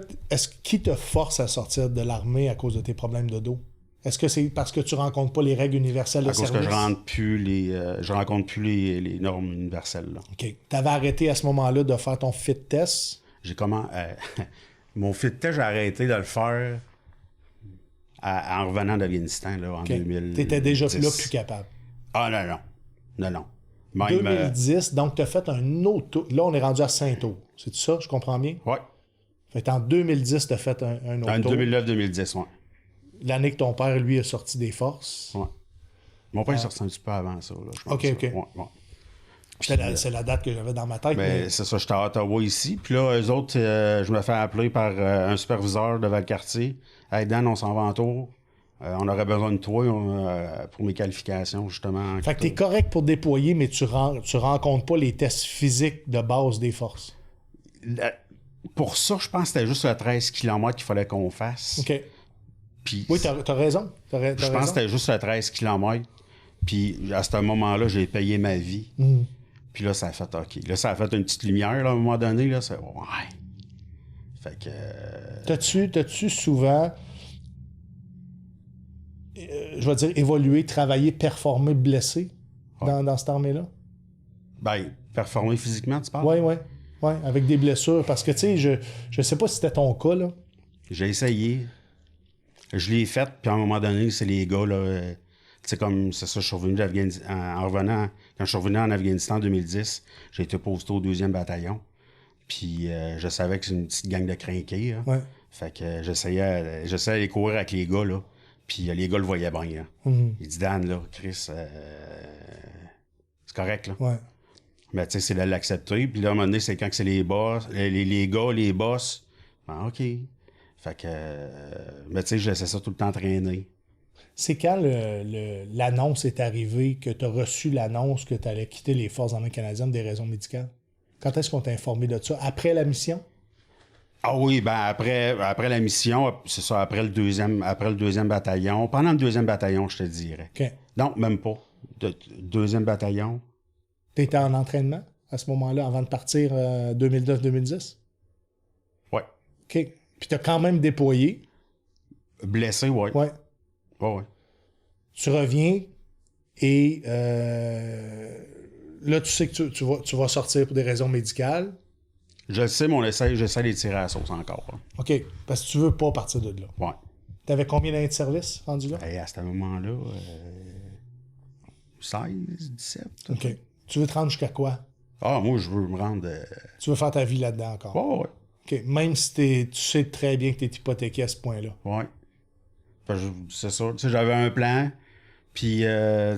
qui te force à sortir de l'armée à cause de tes problèmes de dos? Est-ce que c'est parce que tu rencontres pas les règles universelles de À cause service? que je rencontre plus les normes universelles. Là. OK. T'avais arrêté à ce moment-là de faire ton fit test? Mon fit test, j'ai arrêté de le faire en revenant d'Afghanistan, là, en 2010. T'étais déjà là plus capable. Ah, non. Même, 2010, donc t'as fait un autre tour. Là, on est rendu à 5 tours. C'est ça, je comprends bien? Ouais. Fait qu'en 2010, t'as fait un autre En tour. 2009-2010, ouais. L'année que ton père, lui, a sorti des forces. Ouais. Mon père est sorti un petit peu avant ça, là, je pense. OK. Ouais. C'est la date que j'avais dans ma tête. Ben, mais... c'est ça, j'étais à Ottawa ici. Puis là, eux autres, je me fais appeler par un superviseur de Valcartier. Hey Dan, on s'en va en tour. On aurait besoin de toi pour mes qualifications, justement. Fait que t'es correct pour déployer, mais tu rencontres pas les tests physiques de base des forces. Pour ça, je pense que c'était juste le 13 km qu'il fallait qu'on fasse. OK. Puis, Oui, t'as raison. je pense que c'était juste le 13 km. Puis à ce moment-là, j'ai payé ma vie. Puis là, ça a fait OK. Là, ça a fait une petite lumière, là, à un moment donné. Là, c'est ouais. Fait que. T'as-tu souvent, je vais dire, évolué, travaillé, performé, blessé dans cette armée-là? Ben, performer physiquement, tu parles? Oui, avec des blessures. Parce que, tu sais, je sais pas si c'était ton cas, là. J'ai essayé. Je l'ai fait, puis à un moment donné, c'est les gars, là. C'est comme, c'est ça, je suis revenu en revenant, quand je suis revenu en Afghanistan en 2010, j'ai été posté au 2e bataillon. Puis je savais que c'est une petite gang de crinqués, là. Ouais. Fait que j'essayais d'aller courir avec les gars, là. Puis les gars le voyaient bien, là. Il dit, Dan, là, Chris, c'est correct, là. Ouais. Mais tu sais, c'est de l'accepter. Puis là, à un moment donné, c'est quand que c'est les boss, les gars, les boss. Ben, OK. Fait que, mais tu sais, je laissais ça tout le temps traîner. C'est quand l'annonce est arrivée, que tu as reçu l'annonce que tu allais quitter les Forces armées canadiennes des raisons médicales? Quand est-ce qu'on t'a informé de ça? Après la mission? Ah oui, ben après la mission, c'est ça, après le deuxième bataillon. Pendant le 2e bataillon, je te dirais. OK. Non, même pas. 2e bataillon. Tu étais en entraînement à ce moment-là, avant de partir 2009-2010? Ouais. OK. Puis tu as quand même déployé. Blessé, ouais. Ouais. Ouais. Tu reviens et là, tu sais que tu vas sortir pour des raisons médicales. Je le sais, mais j'essaie de les tirer à la sauce encore. Hein. OK. Parce que tu veux pas partir de là. Ouais. T'avais combien d'années de service rendu là? Et à ce moment-là, 16, 17. OK. Tu veux te rendre jusqu'à quoi? Ah, moi, je veux me rendre... Tu veux faire ta vie là-dedans encore? Ouais. OK. Même si tu sais très bien que tu es hypothéqué à ce point-là. Ouais. C'est ça. Tu sais, j'avais un plan, puis, tu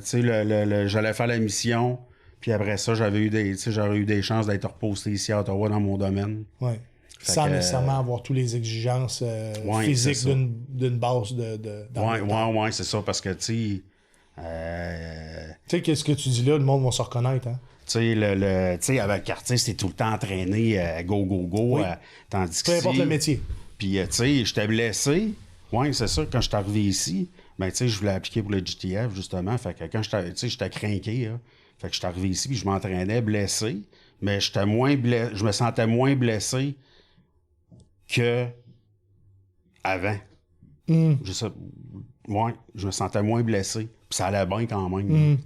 sais, j'allais faire la mission, puis après ça, j'aurais eu des chances d'être reposté ici à Ottawa dans mon domaine. Ouais. Sans nécessairement avoir toutes les exigences physiques d'une base Ouais, c'est ça, parce que, tu sais... Tu sais, qu'est-ce que tu dis là, le monde va se reconnaître, hein? Tu sais, avec Cartier, c'était tout le temps entraîné go, Oui. tandis que Peu importe le métier. Puis, tu sais, j'étais blessé. Oui, c'est ça. Quand je suis arrivé ici, ben, tu sais, je voulais appliquer pour le GTF, justement. Fait que quand j'étais crinqué, là. Fait que je suis arrivé ici, puis je m'entraînais blessé. Mais je me sentais moins blessé que avant. Je me sentais moins blessé. Puis ça allait bien quand même.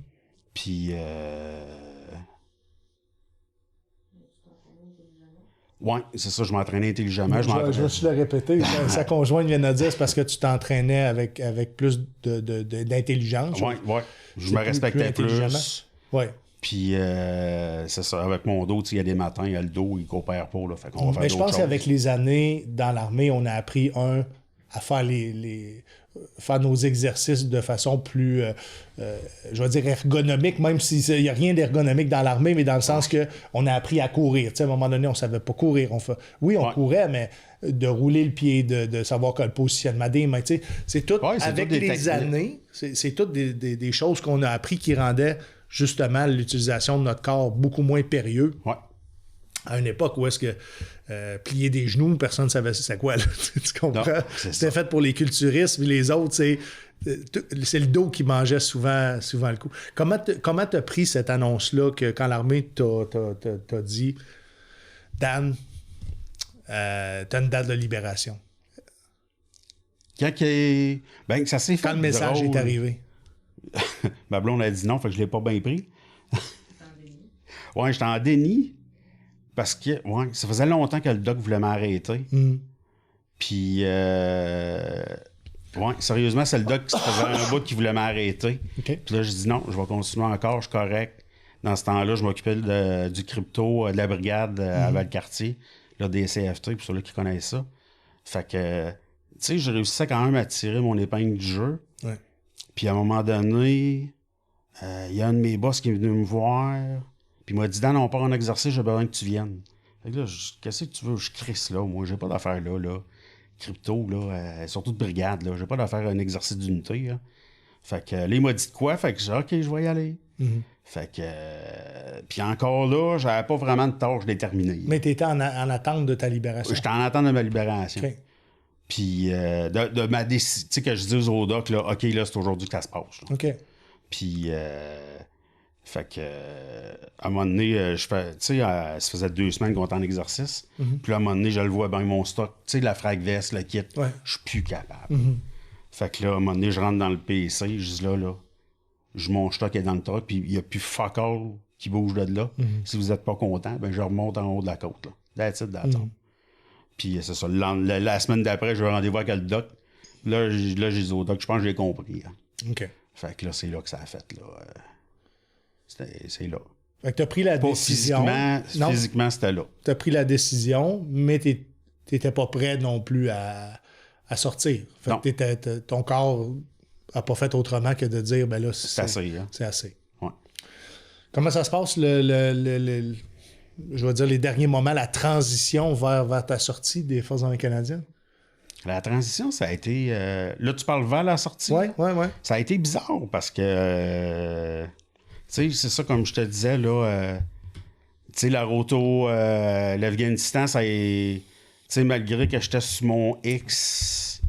Puis, Oui, c'est ça, je m'entraînais intelligemment. Je me suis le répété. Sa conjointe vient de dire c'est parce que tu t'entraînais avec plus d'intelligence. Oui. Je me respectais plus. Oui. Puis, c'est ça, avec mon dos, il y a des matins, il y a le dos, il coopère pas. Là, fait qu'on va faire Mais je pense qu'avec les années dans l'armée, on a appris, à faire faire nos exercices de façon plus, je vais dire, ergonomique, même s'il n'y a rien d'ergonomique dans l'armée, mais dans le sens qu'on a appris à courir. Tu sais, à un moment donné, on ne savait pas courir. On courait, mais de rouler le pied, de savoir quel positionnement des mains. Tu sais, c'est tout, avec les années, c'est toutes des choses qu'on a appris qui rendaient justement l'utilisation de notre corps beaucoup moins périlleux. Ouais. À une époque où est-ce que plier des genoux, personne ne savait c'est quoi. Là. Tu comprends? Non, c'était fait pour les culturistes, mais les autres, c'est le dos qui mangeait souvent le coup. Comment t'as pris cette annonce-là que quand l'armée t'a dit Dan, t'as une date de libération? Ben, ça s'est fait. Quand le message est arrivé. Ma blonde a dit non, fait que je l'ai pas bien pris. Ouais, j'étais en déni. Parce que, ça faisait longtemps que le doc voulait m'arrêter. Puis, sérieusement, c'est le doc qui faisait un bout qui voulait m'arrêter. Okay. Puis là, je dis non, je vais continuer encore, je suis correct. Dans ce temps-là, je m'occupais du crypto, de la brigade à Valcartier, là, des CFT, pour ceux-là qui connaissent ça. Fait que, tu sais, j'ai réussi quand même à tirer mon épingle du jeu. Ouais. Puis à un moment donné, il y a un de mes boss qui est venu me voir. Puis il m'a dit, Dan, on part en exercice, j'ai besoin que tu viennes. Fait que là, qu'est-ce que tu veux? Je crisse là, moi, j'ai pas d'affaire là. Crypto, là, surtout de brigade, là. J'ai pas d'affaire à un exercice d'unité, là. Fait que là, il m'a dit de quoi? Fait que j'ai dit, OK, je vais y aller. Fait que. Puis encore là, j'avais pas vraiment de tâche déterminée. Mais t'étais en attente de ta libération. J'étais en attente de ma libération. Okay. Puis de ma décision, tu sais, que je dise au doc, là, OK, là, c'est aujourd'hui que ça se passe. Là. OK. Puis. Fait que, à un moment donné, tu sais, ça faisait 2 semaines qu'on était en exercice. Puis là, à un moment donné, je le vois bien mon stock. Tu sais, la frag veste, le kit, je suis plus capable. Fait que là, à un moment donné, je rentre dans le PC, je dis là, mon stock est dans le truck, puis il n'y a plus fuck all qui bouge de là. Si vous n'êtes pas content, ben je remonte en haut de la côte. Là. That's it, that's all. Puis c'est ça. La semaine d'après, j'ai un rendez-vous avec le doc. Là, j'ai dit au doc, je pense que j'ai compris. Hein. OK. Fait que là, c'est là que ça a fait, là. C'est là. Fait que t'as pris la décision. Physiquement, c'était là. T'as pris la décision, mais t'étais pas prêt non plus à sortir. Fait que ton corps a pas fait autrement que de dire, ben là, c'est assez. Hein? C'est assez. Ouais. Comment ça se passe, je vais dire, les derniers moments, la transition vers ta sortie des Forces armées canadiennes? La transition, ça a été... là, tu parles vers la sortie? Oui. Ça a été bizarre parce que... tu sais, c'est ça, comme je te disais, là... tu sais, la roto... l'Afghanistan, ça est... Tu sais, malgré que j'étais sur mon X,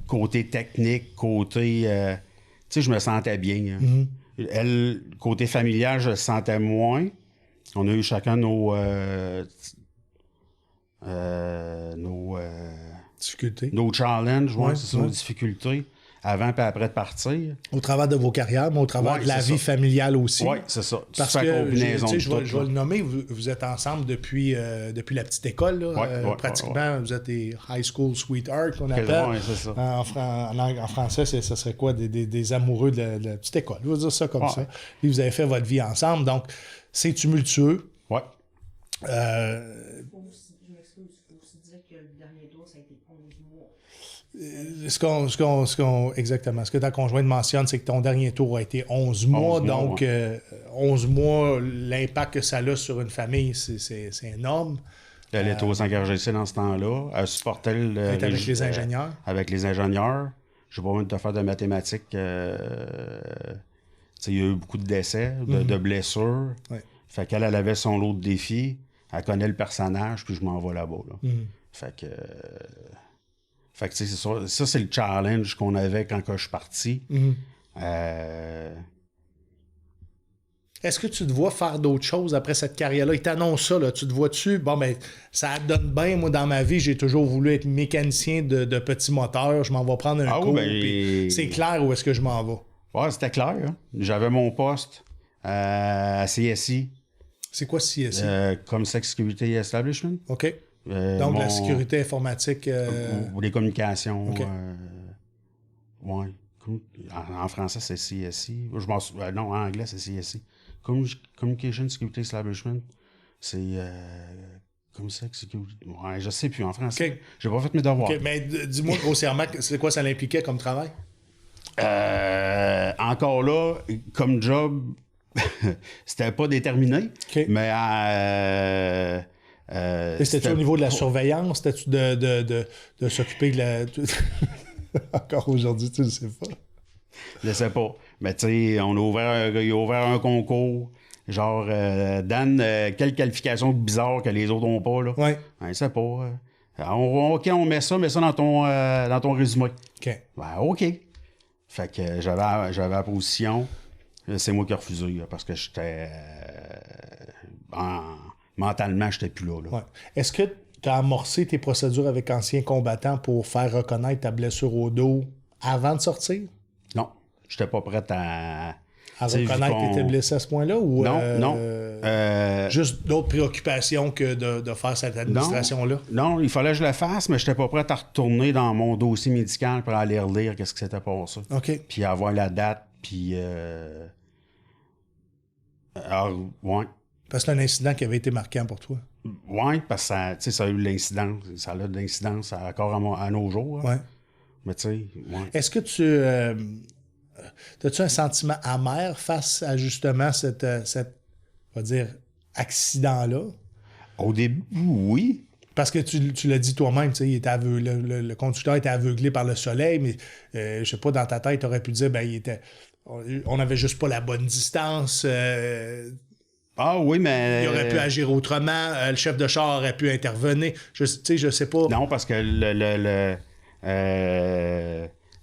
côté technique, côté... tu sais, je me sentais bien. Hein. Elle, côté familial, je le sentais moins. On a eu chacun nos difficultés. Nos challenges, c'est ça, nos difficultés, avant et après de partir. Au travers de vos carrières, mais au travers de la vie familiale aussi. Oui, c'est ça. Parce que, je vais le nommer, vous êtes ensemble depuis la petite école. Là, pratiquement, vous êtes des high school sweethearts, qu'on appelle. Oui, c'est ça. En français, ça serait quoi? Des amoureux de la petite école. Je vais dire ça comme ça. Et vous avez fait votre vie ensemble. Donc, c'est tumultueux. Oui. Je m'excuse, il faut aussi dire que le dernier tour, ça a été 11 mois. Exactement. Ce que ta conjointe mentionne, c'est que ton dernier tour a été 11 mois. Donc, 11 mois, l'impact que ça a sur une famille, c'est énorme. Elle était aux engagés dans ce temps-là. Elle supportait avec les ingénieurs. Avec les ingénieurs. Je n'ai pas besoin de te faire de mathématiques. Il y a eu beaucoup de décès, de blessures. Ouais. Fait qu'elle avait son lot de défis. Elle connaît le personnage, puis je m'en vais là-bas. Là. Fait que c'est ça. Ça, c'est le challenge qu'on avait quand je suis parti. Est-ce que tu te vois faire d'autres choses après cette carrière-là? Il t'annonce ça, là. Tu te vois-tu? Bon, ben, ça donne bien. Moi, dans ma vie, j'ai toujours voulu être mécanicien de petits moteurs. Je m'en vais prendre un cours. Puis c'est clair où est-ce que je m'en vais. Ouais, c'était clair. Hein? J'avais mon poste à CSI. C'est quoi CSI? Comme Security Establishment. OK. Donc, la sécurité informatique... Ou les communications. OK. Ouais. En français, c'est CSI. Non, en anglais, c'est CSI. Communication Security Establishment. C'est... comme ça, ouais, je sais plus en français. OK. J'ai pas fait mes devoirs. OK, mais dis-moi grossièrement, c'est quoi ça l'impliquait comme travail? Encore là, comme job, c'était pas déterminé. OK. Mais C'était-tu au niveau de la surveillance? C'était-tu de s'occuper de la... Encore aujourd'hui, tu le sais pas. Je sais pas. Mais tu sais, il a ouvert un concours. Genre, Dan, quelle qualification bizarre que les autres ont pas, là? Ouais. Je sais pas. OK, on met ça dans ton résumé. OK. Ben, OK. Fait que j'avais la position. C'est moi qui ai refusé, là, parce que j'étais... mentalement, j'étais plus là. Ouais. Est-ce que tu as amorcé tes procédures avec anciens combattants pour faire reconnaître ta blessure au dos avant de sortir? Non, j'étais pas prêt à Reconnaître que tu étais blessé à ce point-là? Ou, non. Juste d'autres préoccupations que de faire cette administration-là? Non, il fallait que je le fasse, mais j'étais pas prêt à retourner dans mon dossier médical pour aller relire qu'est-ce qui s'était passé. OK. Puis avoir la date, puis... Alors, ouais. Parce que c'est un incident qui avait été marquant pour toi. Oui, parce que ça a eu l'incidence. Ça a de l'incidence encore à nos jours. Ouais. Mais tu sais, ouais. Est-ce que tu... as-tu un sentiment amer face à justement cette on va dire, accident-là? Au début, oui. Parce que tu l'as dit toi-même, il était le conducteur était aveuglé par le soleil, mais je sais pas, dans ta tête, tu aurais pu dire, on n'avait juste pas la bonne distance. Ah oui, mais... Il aurait pu agir autrement. Le chef de char aurait pu intervenir. Je sais pas. Non, parce que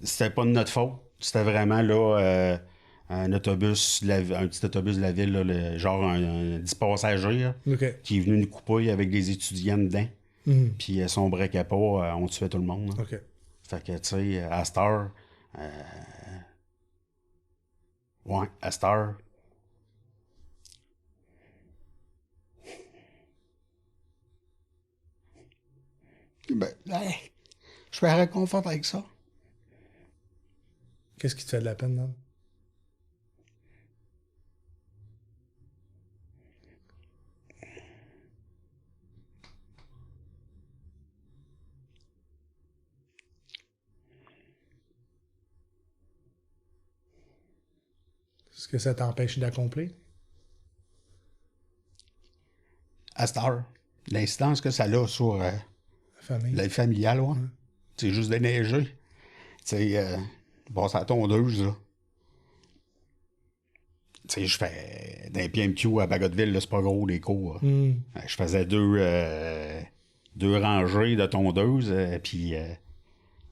c'était pas de notre faute. C'était vraiment là un petit autobus de la ville, là, genre un 10 passagers, là, OK. qui est venu nous couper avec des étudiants dedans. Mhm. Puis son break à pas, on tuait tout le monde. Là. OK. Fait que, tu sais, à cette heure... ouais, à cette heure... Ben, je fais réconfort avec ça. Qu'est-ce qui te fait de la peine, là? Est-ce que ça t'empêche d'accomplir? À cette heure, l'incidence que ça a sur Famille. la vie familiale, ouais. C'est juste déneiger. Tu sais, bon, ça tondeuse, là. Tu sais, je fais d'un PMQ à Bagotville, là, c'est pas gros, les cours. Je faisais deux rangées de tondeuses, puis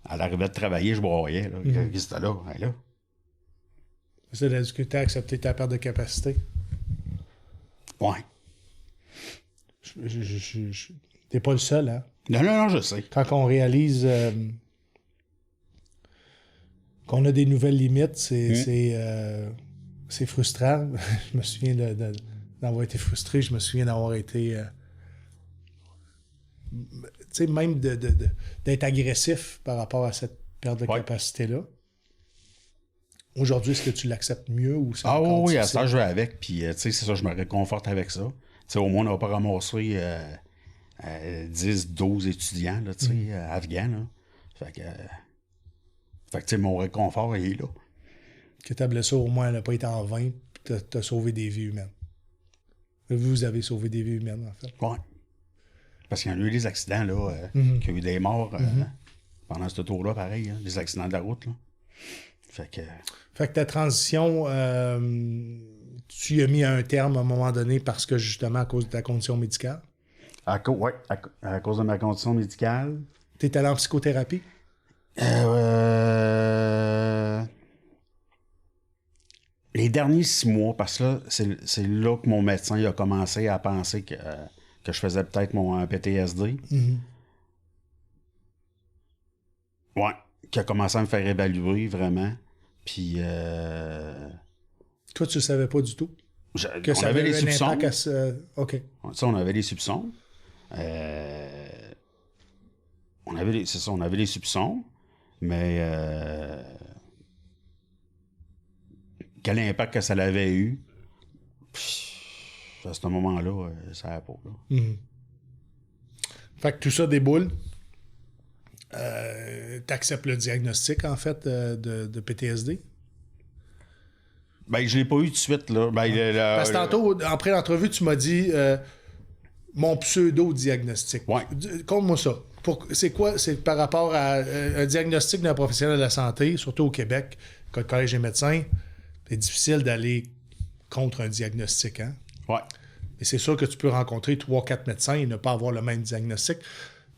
à l'arrivée de travailler, je broyais, là. Qu'est-ce que c'était là? Ben, là. C'est de la difficulté à accepter ta perte de capacité. Ouais. T'es pas le seul, hein? Non, je sais. Quand on réalise qu'on a des nouvelles limites, c'est frustrant. Je me souviens d'avoir été frustré. Je me souviens d'avoir été... tu sais, même d'être agressif par rapport à cette perte de capacité-là. Aujourd'hui, est-ce que tu l'acceptes mieux ou c'est encore oui, à difficile? ça, je vais avec. Puis, tu sais, c'est ça, je me réconforte avec ça. Tu sais, au moins, on n'a pas ramassé 10, 12 étudiants, là, tu sais, afghans, là. Fait que tu sais, mon réconfort, il est là. Que ta blessure, au moins, elle n'a pas été en vain, puis t'as sauvé des vies humaines. Vous avez sauvé des vies humaines, en fait. Oui. Parce qu'il y en a eu des accidents, là, qu'il y a eu des morts pendant ce tour-là, pareil, hein, des accidents de la route, là. Fait que ta transition, tu y as mis un terme à un moment donné parce que, justement, à cause de ta condition médicale? à cause de ma condition médicale. T'es allé en psychothérapie? Les derniers 6 mois, parce que là, c'est là que mon médecin il a commencé à penser que je faisais peut-être mon PTSD. Ouais, qui a commencé à me faire évaluer vraiment. Puis. Toi, tu le savais pas du tout? Que on ça avait avait les un soupçons. impact à ce... OK. Ça, on avait les soupçons. On avait les soupçons, mais quel impact que ça avait eu, à ce moment-là, ça n'a pas. Là. Fait que tout ça déboule. T'acceptes le diagnostic, en fait, de PTSD? Ben, je l'ai pas eu tout de suite, là. Parce que tantôt, après l'entrevue, tu m'as dit mon pseudo-diagnostic. Ouais. Compte-moi ça. C'est quoi? C'est par rapport à un diagnostic d'un professionnel de la santé, surtout au Québec, le collège des médecins, c'est difficile d'aller contre un diagnostic, hein? Ouais. Et c'est sûr que tu peux rencontrer 3-4 médecins et ne pas avoir le même diagnostic.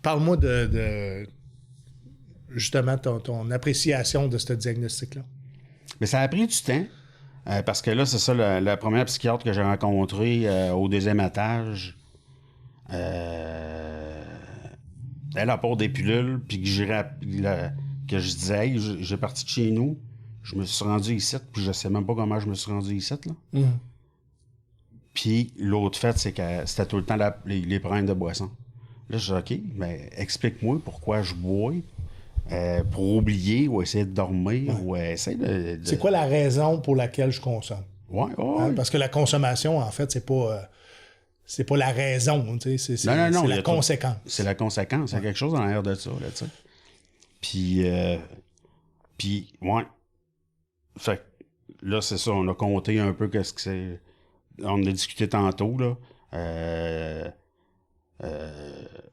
Parle-moi de justement ton appréciation de ce diagnostic-là. Mais ça a pris du temps. Parce que là, c'est ça, la première psychiatre que j'ai rencontrée au 2e étage, elle apporte des pilules, puis que je disais, hey, j'ai parti de chez nous, je me suis rendu ici, puis je sais même pas comment je me suis rendu ici, là. Puis l'autre fait, c'est que c'était tout le temps les problèmes de boisson. Là, je dis, OK, mais explique-moi pourquoi je bois. Pour oublier ou essayer de dormir ou essayer de... C'est quoi la raison pour laquelle je consomme? Ouais. Hein, parce que la consommation, en fait, c'est pas la raison, tu sais, c'est Non, la conséquence. C'est la conséquence, il y a quelque chose dans l'air de ça, là, tu sais. Puis, ouais. Fait que là, c'est ça, on a compté un peu qu'est-ce que c'est. On a discuté tantôt, là.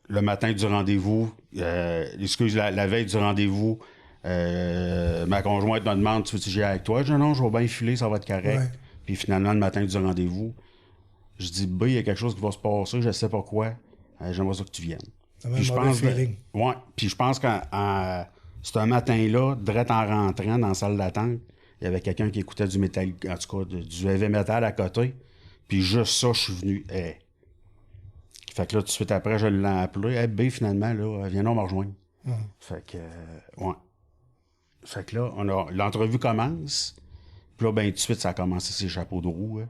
Le matin du rendez-vous, la veille du rendez-vous, ma conjointe me demande, tu veux-tu que j'aille avec toi? Je dis non, je vais bien filer, ça va être correct. Ouais. Puis finalement, le matin du rendez-vous, je dis, il y a quelque chose qui va se passer, je sais pas quoi, j'aimerais ça que tu viennes. Ça m'a un mauvais feeling. Ouais, puis je pense que ce matin-là, direct en rentrant dans la salle d'attente, il y avait quelqu'un qui écoutait du métal, en tout cas du heavy metal à côté, puis juste ça, je suis venu, Fait que là, tout de suite après, je l'ai appelé. Hey, B, finalement, là, viens donc me rejoindre. Fait que, ouais. Fait que là, l'entrevue commence. Puis là, ben, tout de suite, ça a commencé ses chapeaux de roue.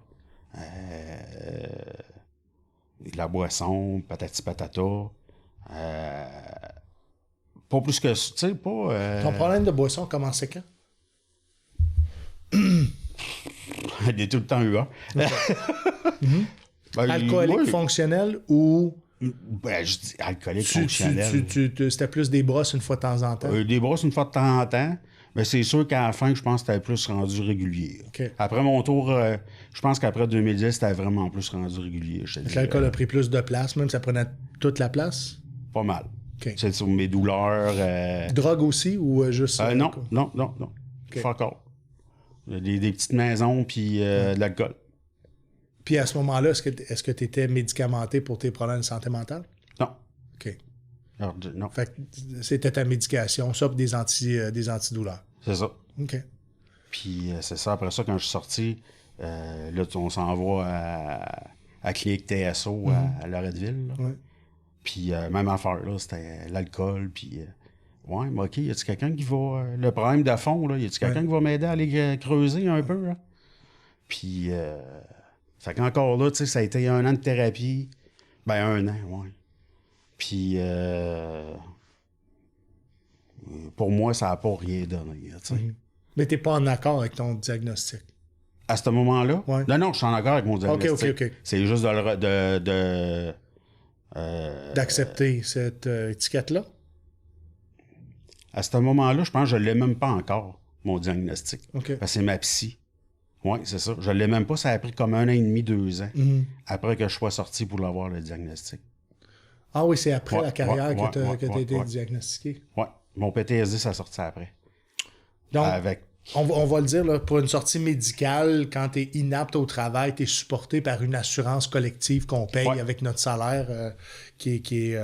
La boisson, patati patata. Pas plus que, tu sais, pas... Ton problème de boisson commençait quand? Il est tout le temps eu, hein? Ben, Alcoolique fonctionnel ou... Ben, je dis alcoolique fonctionnel. C'était plus des brosses une fois de temps en temps? Des brosses une fois de temps en temps. Mais c'est sûr qu'à la fin, je pense que c'était plus rendu régulier. Okay. Après mon tour, je pense qu'après 2010, c'était vraiment plus rendu régulier. L'alcool a pris plus de place, même ça prenait toute la place? Pas mal. Okay. C'est sur mes douleurs. Drogue aussi ou juste... non. Okay. Fuck all. Des petites maisons puis de l'alcool. Puis à ce moment-là, est-ce que tu étais médicamenté pour tes problèmes de santé mentale? Non. OK. Alors, non. Fait que c'était ta médication, ça, pour des antidouleurs. C'est ça. OK. Puis c'est ça, après ça, quand je suis sorti, là, on s'en va à Clinique TSO à Loretteville. Ouais. Puis même affaire, là, c'était l'alcool, puis... ouais, mais OK, y a-tu quelqu'un qui va... le problème de fond, là, y a-tu quelqu'un qui va m'aider à aller creuser un peu, là? Puis... fait qu'encore là, tu sais, ça a été 1 an de thérapie. Ben, 1 an, ouais. Puis, pour moi, ça n'a pas rien donné, tu sais. Mais t'es pas en accord avec ton diagnostic? À ce moment-là? Ouais. Non, je suis en accord avec mon diagnostic. OK. C'est juste d'accepter cette étiquette-là? À ce moment-là, je pense que je ne l'ai même pas encore, mon diagnostic. OK. Parce que c'est ma psy. Oui, c'est ça. Je ne l'ai même pas. Ça a pris comme 1 an et demi, 2 ans après que je sois sorti pour l'avoir, le diagnostic. Ah oui, c'est après la carrière que tu as été ouais. diagnostiqué. Oui. Mon PTSD, ça a sorti après. Donc, avec... on va le dire, là, pour une sortie médicale, quand tu es inapte au travail, tu es supporté par une assurance collective qu'on paye avec notre salaire, qui est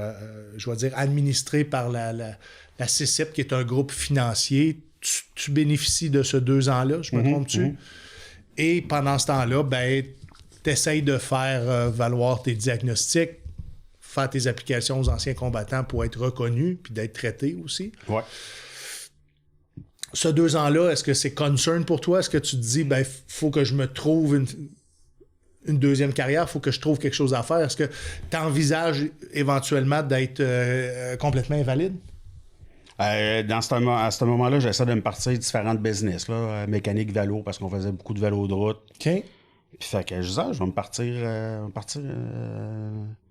je vais dire, administré par la CCIP, qui est un groupe financier. Tu bénéficies de ce 2 ans-là, je me trompe-tu? Et pendant ce temps-là, ben, tu essayes de faire valoir tes diagnostics, faire tes applications aux anciens combattants pour être reconnu puis d'être traité aussi. Ouais. Ce 2 ans-là, est-ce que c'est concern pour toi? Est-ce que tu te dis, ben, faut que je me trouve une deuxième carrière, il faut que je trouve quelque chose à faire. Est-ce que tu envisages éventuellement d'être complètement invalide? À ce moment-là, j'essaie de me partir différentes business, là, mécanique, vélo, parce qu'on faisait beaucoup de vélo de route. OK. Puis fait que je disais, je vais me partir...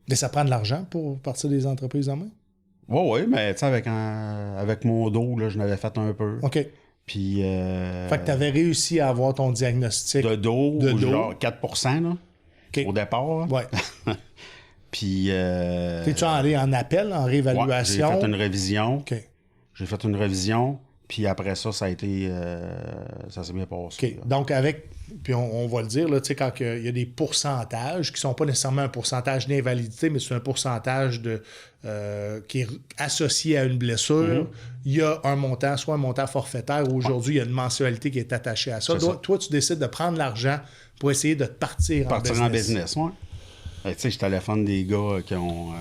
Mais ça prend de l'argent pour partir des entreprises en main? Oui, mais tu sais, avec mon dos, là, je n'avais fait un peu. OK. Puis... Fait que tu avais réussi à avoir ton diagnostic. De dos, genre 4%, là, OK. au départ. Là. Ouais. Puis... T'es-tu allé en appel, en ouais, réévaluation? j'ai fait une révision. OK. J'ai fait une révision, puis après ça, ça a été... ça s'est bien passé. OK. Donc, avec... Puis on va le dire, là, tu sais, quand il y a des pourcentages qui sont pas nécessairement un pourcentage d'invalidité, mais c'est un pourcentage qui est associé à une blessure, il y a un montant, soit un montant forfaitaire, ou aujourd'hui, il y a une mensualité qui est attachée à ça. Toi, tu décides de prendre l'argent pour essayer de te partir en business. Partir en business, oui. Tu sais, je téléphone des gars qui ont...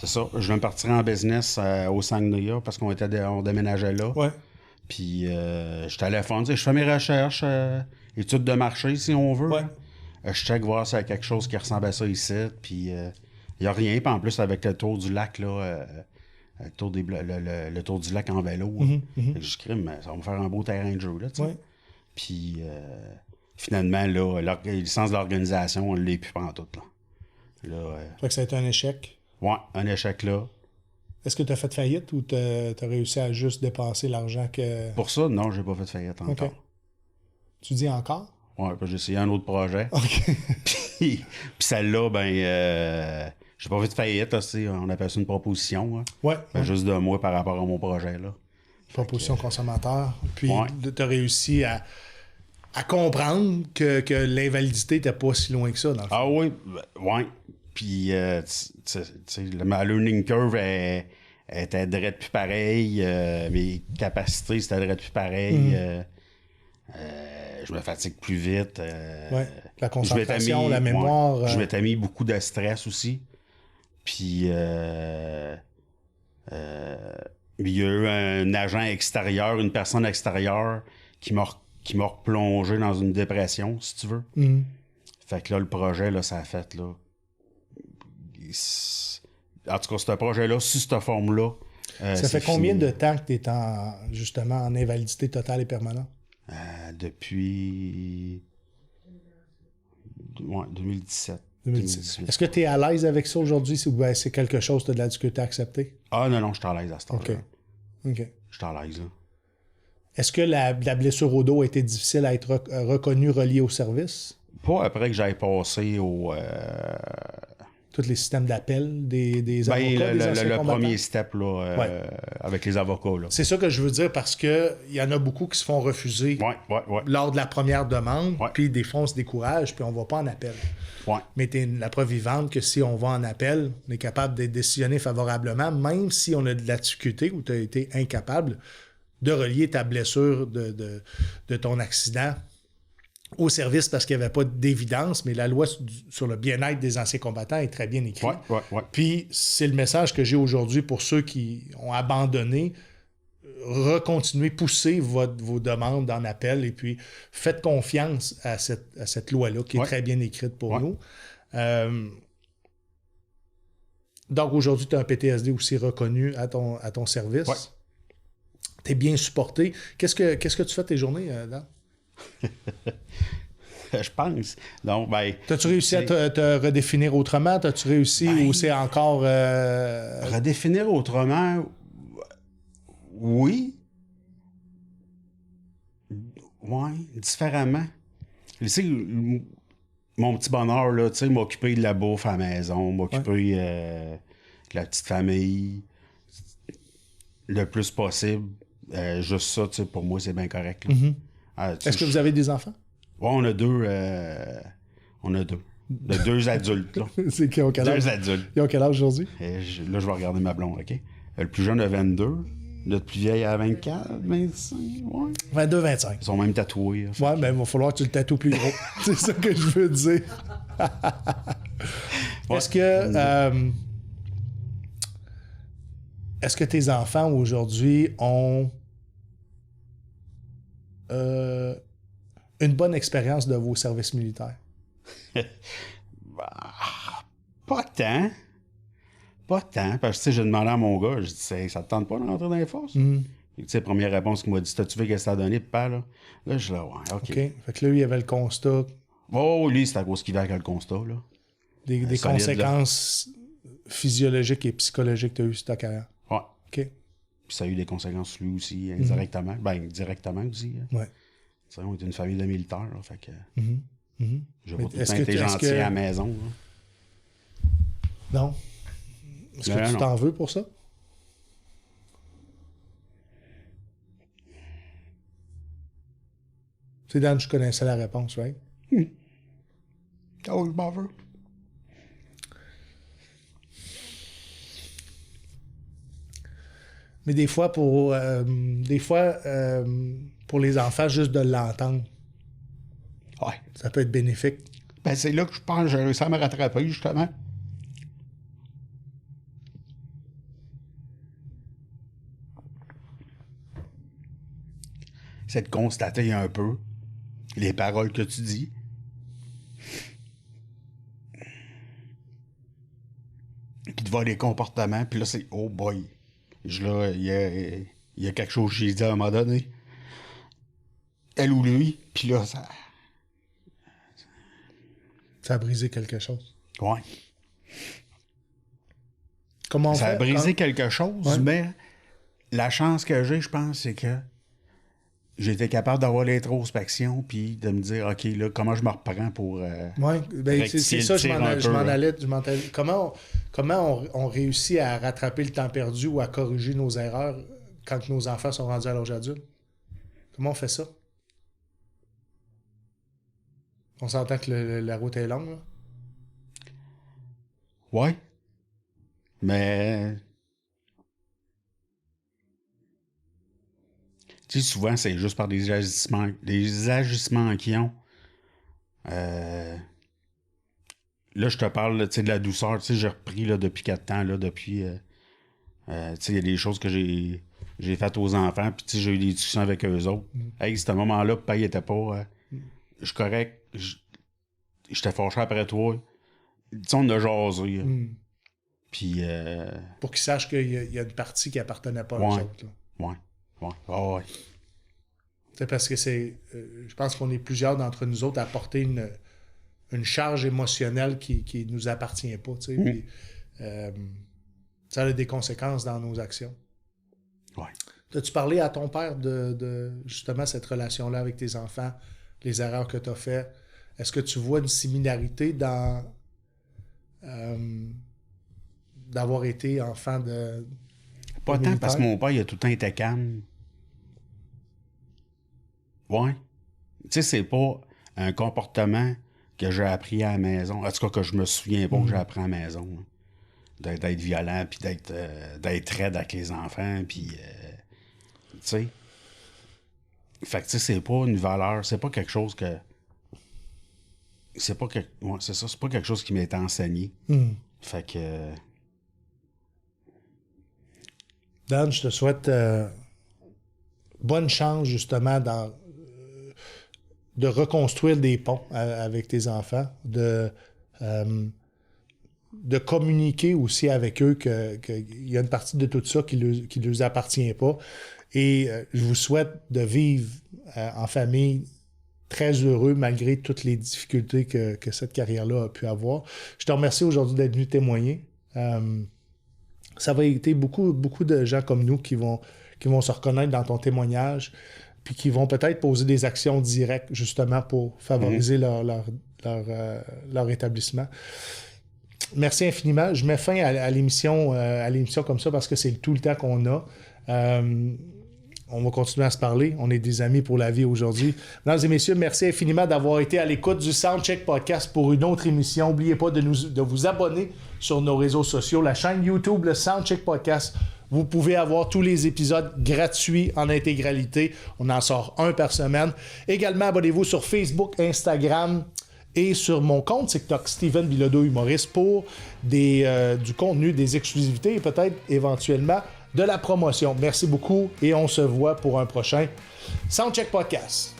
c'est ça, je vais me partir en business au Saguenay parce qu'on déménageait là. Ouais. Puis je téléphone, je fais mes recherches, études de marché si on veut. Ouais. Je check voir s'il y a quelque chose qui ressemble à ça ici. Puis il n'y a rien. Puis en plus, avec le tour du lac, là, le tour du lac en vélo, je crée, mais ça va me faire un beau terrain de jeu. Là, Ouais. Puis finalement, là, la licence de l'organisation, on ne l'est plus pantoute. Là, Fait que ça a été un échec. ouais, un échec là. Est-ce que tu as fait faillite ou tu as réussi à juste dépenser l'argent que... Pour ça, non, j'ai pas fait de faillite encore. OK. Tu dis encore? Ouais, j'ai essayé un autre projet. OK. Puis celle-là, j'ai pas fait de faillite, là, on appelle ça une proposition. Hein. Ouais. Juste de moi par rapport à mon projet, là. Proposition consommateur. Puis Ouais. tu as réussi à comprendre que l'invalidité n'était pas si loin que ça, dans le fond. Ah oui, ouais. Puis, tu sais, ma learning curve était direct plus pareil. Mes capacités, c'était direct plus pareil. Je me fatigue plus vite. Ouais. La concentration, la mémoire. Ouais, je m'étais mis beaucoup de stress aussi. Puis, il y a eu un agent extérieur, une personne extérieure qui m'a replongé dans une dépression, si tu veux. Fait que là, le projet, là, ça a fait, là... En tout cas, ce projet-là, sous cette forme-là... ça fait combien de temps que tu es justement en invalidité totale et permanente? Depuis... Ouais, 2017. 2018. Est-ce que tu es à l'aise avec ça aujourd'hui ou c'est quelque chose que tu as de la difficulté à accepter? Ah non, je suis à l'aise à ce temps-là. OK. Je suis à l'aise, là. Est-ce que la blessure au dos a été difficile à être reconnue, reliée au service? Pas après que j'aille passer au... Tous les systèmes d'appel des avocats, des anciens le combattants? premier step, là, avec les avocats, là. C'est ça que je veux dire parce que il y en a beaucoup qui se font refuser lors de la première demande, puis des fois on se décourage, puis on va pas en appel. Ouais. Mais t'es la preuve vivante que si on va en appel, on est capable d'être décisionné favorablement, même si on a de la difficulté ou tu as été incapable de relier ta blessure de ton accident au service parce qu'il n'y avait pas d'évidence, mais la loi sur le bien-être des anciens combattants est très bien écrite. Puis c'est le message que j'ai aujourd'hui pour ceux qui ont abandonné. Recontinuez, poussez vos demandes en appel et puis faites confiance à cette loi-là qui est très bien écrite pour nous. Donc aujourd'hui, tu as un PTSD aussi reconnu à ton service. Tu es bien supporté. Qu'est-ce que tu fais tes journées, Dan? Je pense. Donc, t'as-tu réussi à te redéfinir autrement? T'as-tu réussi ou c'est encore... Redéfinir autrement, oui. Oui, différemment. Tu sais, mon petit bonheur, là, tu sais, m'occuper de la bouffe à la maison, m'occuper de la petite famille, le plus possible. Juste ça, tu sais, pour moi, c'est bien correct. Est-ce que vous avez des enfants? Oui, on a deux. Deux adultes, là. C'est qui ont quel âge? Deux adultes. Ils ont quel âge aujourd'hui? Là, je vais regarder ma blonde, OK? Le plus jeune a 22. Notre plus vieille a 24, 25, ouais. 22, 25. Ils sont même tatoués. Ouais, mais il va falloir que tu le tatoues plus gros. C'est ça que je veux dire. Est-ce que tes enfants aujourd'hui ont une bonne expérience de vos services militaires? Pas tant. Pas tant. Parce que, j'ai demandé à mon gars, je dis, ça te tente pas d'entrer dans les forces? Tu sais, première réponse qu'il m'a dit, t'as-tu vu qu'est-ce que ça a donné, papa, là? Là, je dis, ouais, OK. Fait que là, il y avait le constat. Oh, lui, c'est à cause qu'il va avec le constat, là. Des solide, conséquences physiologiques et psychologiques que tu as eues sur ta carrière. Ouais. OK. Puis ça a eu des conséquences, lui aussi, indirectement. Ben, directement aussi. Hein. Ouais. Tu sais, on est une famille de militaires, là, fait que... J'ai pas tout le est-ce temps que été gentil à la maison, là. Non. Est-ce que tu t'en veux pour ça? C'est Dan, je connaissais la réponse, right? Oh, je m'en veux. Mais des fois, pour les enfants, juste de l'entendre, Ouais. ça peut être bénéfique. Ben, c'est là que je pense que j'ai réussi à me rattraper, justement. C'est de constater un peu les paroles que tu dis. Puis de voir les comportements. Puis là, c'est « Oh boy! » Là, il y a quelque chose que j'ai dit à un moment donné. Elle ou lui. Puis là, ça... Ça a brisé quelque chose. Ouais. Comment on Ça a fait? brisé quelque chose, Ouais. mais la chance que j'ai, je pense, c'est que j'ai été capable d'avoir l'introspection puis de me dire, OK, là, comment je me reprends pour... Oui, ben, c'est ça, je m'en peu, allais. Comment on réussit à rattraper le temps perdu ou à corriger nos erreurs quand nos enfants sont rendus à l'âge adulte? Comment on fait ça? On s'entend que la route est longue, là? Ouais. Mais... Tu sais, souvent, c'est juste par des agissements qu'ils ont. Là, je te parle, tu sais, de la douceur. Tu sais, j'ai repris, là, depuis 4 ans, là, depuis... tu sais, il y a des choses que j'ai faites aux enfants, puis tu sais, j'ai eu des discussions avec eux autres. Hey, ce moment-là, papa, il était pas... je suis correct. J'étais fâché après toi. Tu sais, on a jasé. Puis... Pour qu'ils sachent qu'il y a une partie qui appartenait pas à eux autres, là. Ouais. Oh, ouais. C'est parce que c'est... je pense qu'on est plusieurs d'entre nous autres à porter une charge émotionnelle qui nous appartient pas, tu sais. Puis, ça a des conséquences dans nos actions. Ouais. As-tu parlé à ton père de justement cette relation-là avec tes enfants, les erreurs que tu as faites? Est-ce que tu vois une similarité dans d'avoir été enfant de... Pas tant parce que mon père, il a tout le temps été calme. Ouais. Tu sais, c'est pas un comportement que j'ai appris à la maison. En tout cas, que je me souviens pas que j'ai appris à la maison. Hein. D'être violent, puis d'être raide avec les enfants, puis... tu sais. Fait que, tu sais, c'est pas une valeur, c'est pas quelque chose que... C'est pas quelque... Ouais, c'est ça, c'est pas quelque chose qui m'a été enseigné. Fait que... Dan, je te souhaite bonne chance, justement, de reconstruire des ponts avec tes enfants, de communiquer aussi avec eux qu'il y a une partie de tout ça qui ne leur appartient pas. Et je vous souhaite de vivre en famille très heureux malgré toutes les difficultés que cette carrière-là a pu avoir. Je te remercie aujourd'hui d'être venu témoigner. Ça va aider beaucoup de gens comme nous qui vont se reconnaître dans ton témoignage, puis qui vont peut-être poser des actions directes, justement, pour favoriser leur établissement. Merci infiniment. Je mets fin à l'émission comme ça parce que c'est tout le temps qu'on a. On va continuer à se parler. On est des amis pour la vie aujourd'hui. Mesdames et messieurs, merci infiniment d'avoir été à l'écoute du Soundcheck Podcast pour une autre émission. N'oubliez pas de vous abonner sur nos réseaux sociaux, la chaîne YouTube, le Soundcheck Podcast. Vous pouvez avoir tous les épisodes gratuits en intégralité. On en sort un par semaine. Également, abonnez-vous sur Facebook, Instagram et sur mon compte TikTok, Steven Bilodeau Humoriste, pour du contenu, des exclusivités et peut-être éventuellement de la promotion. Merci beaucoup et on se voit pour un prochain Soundcheck Podcast.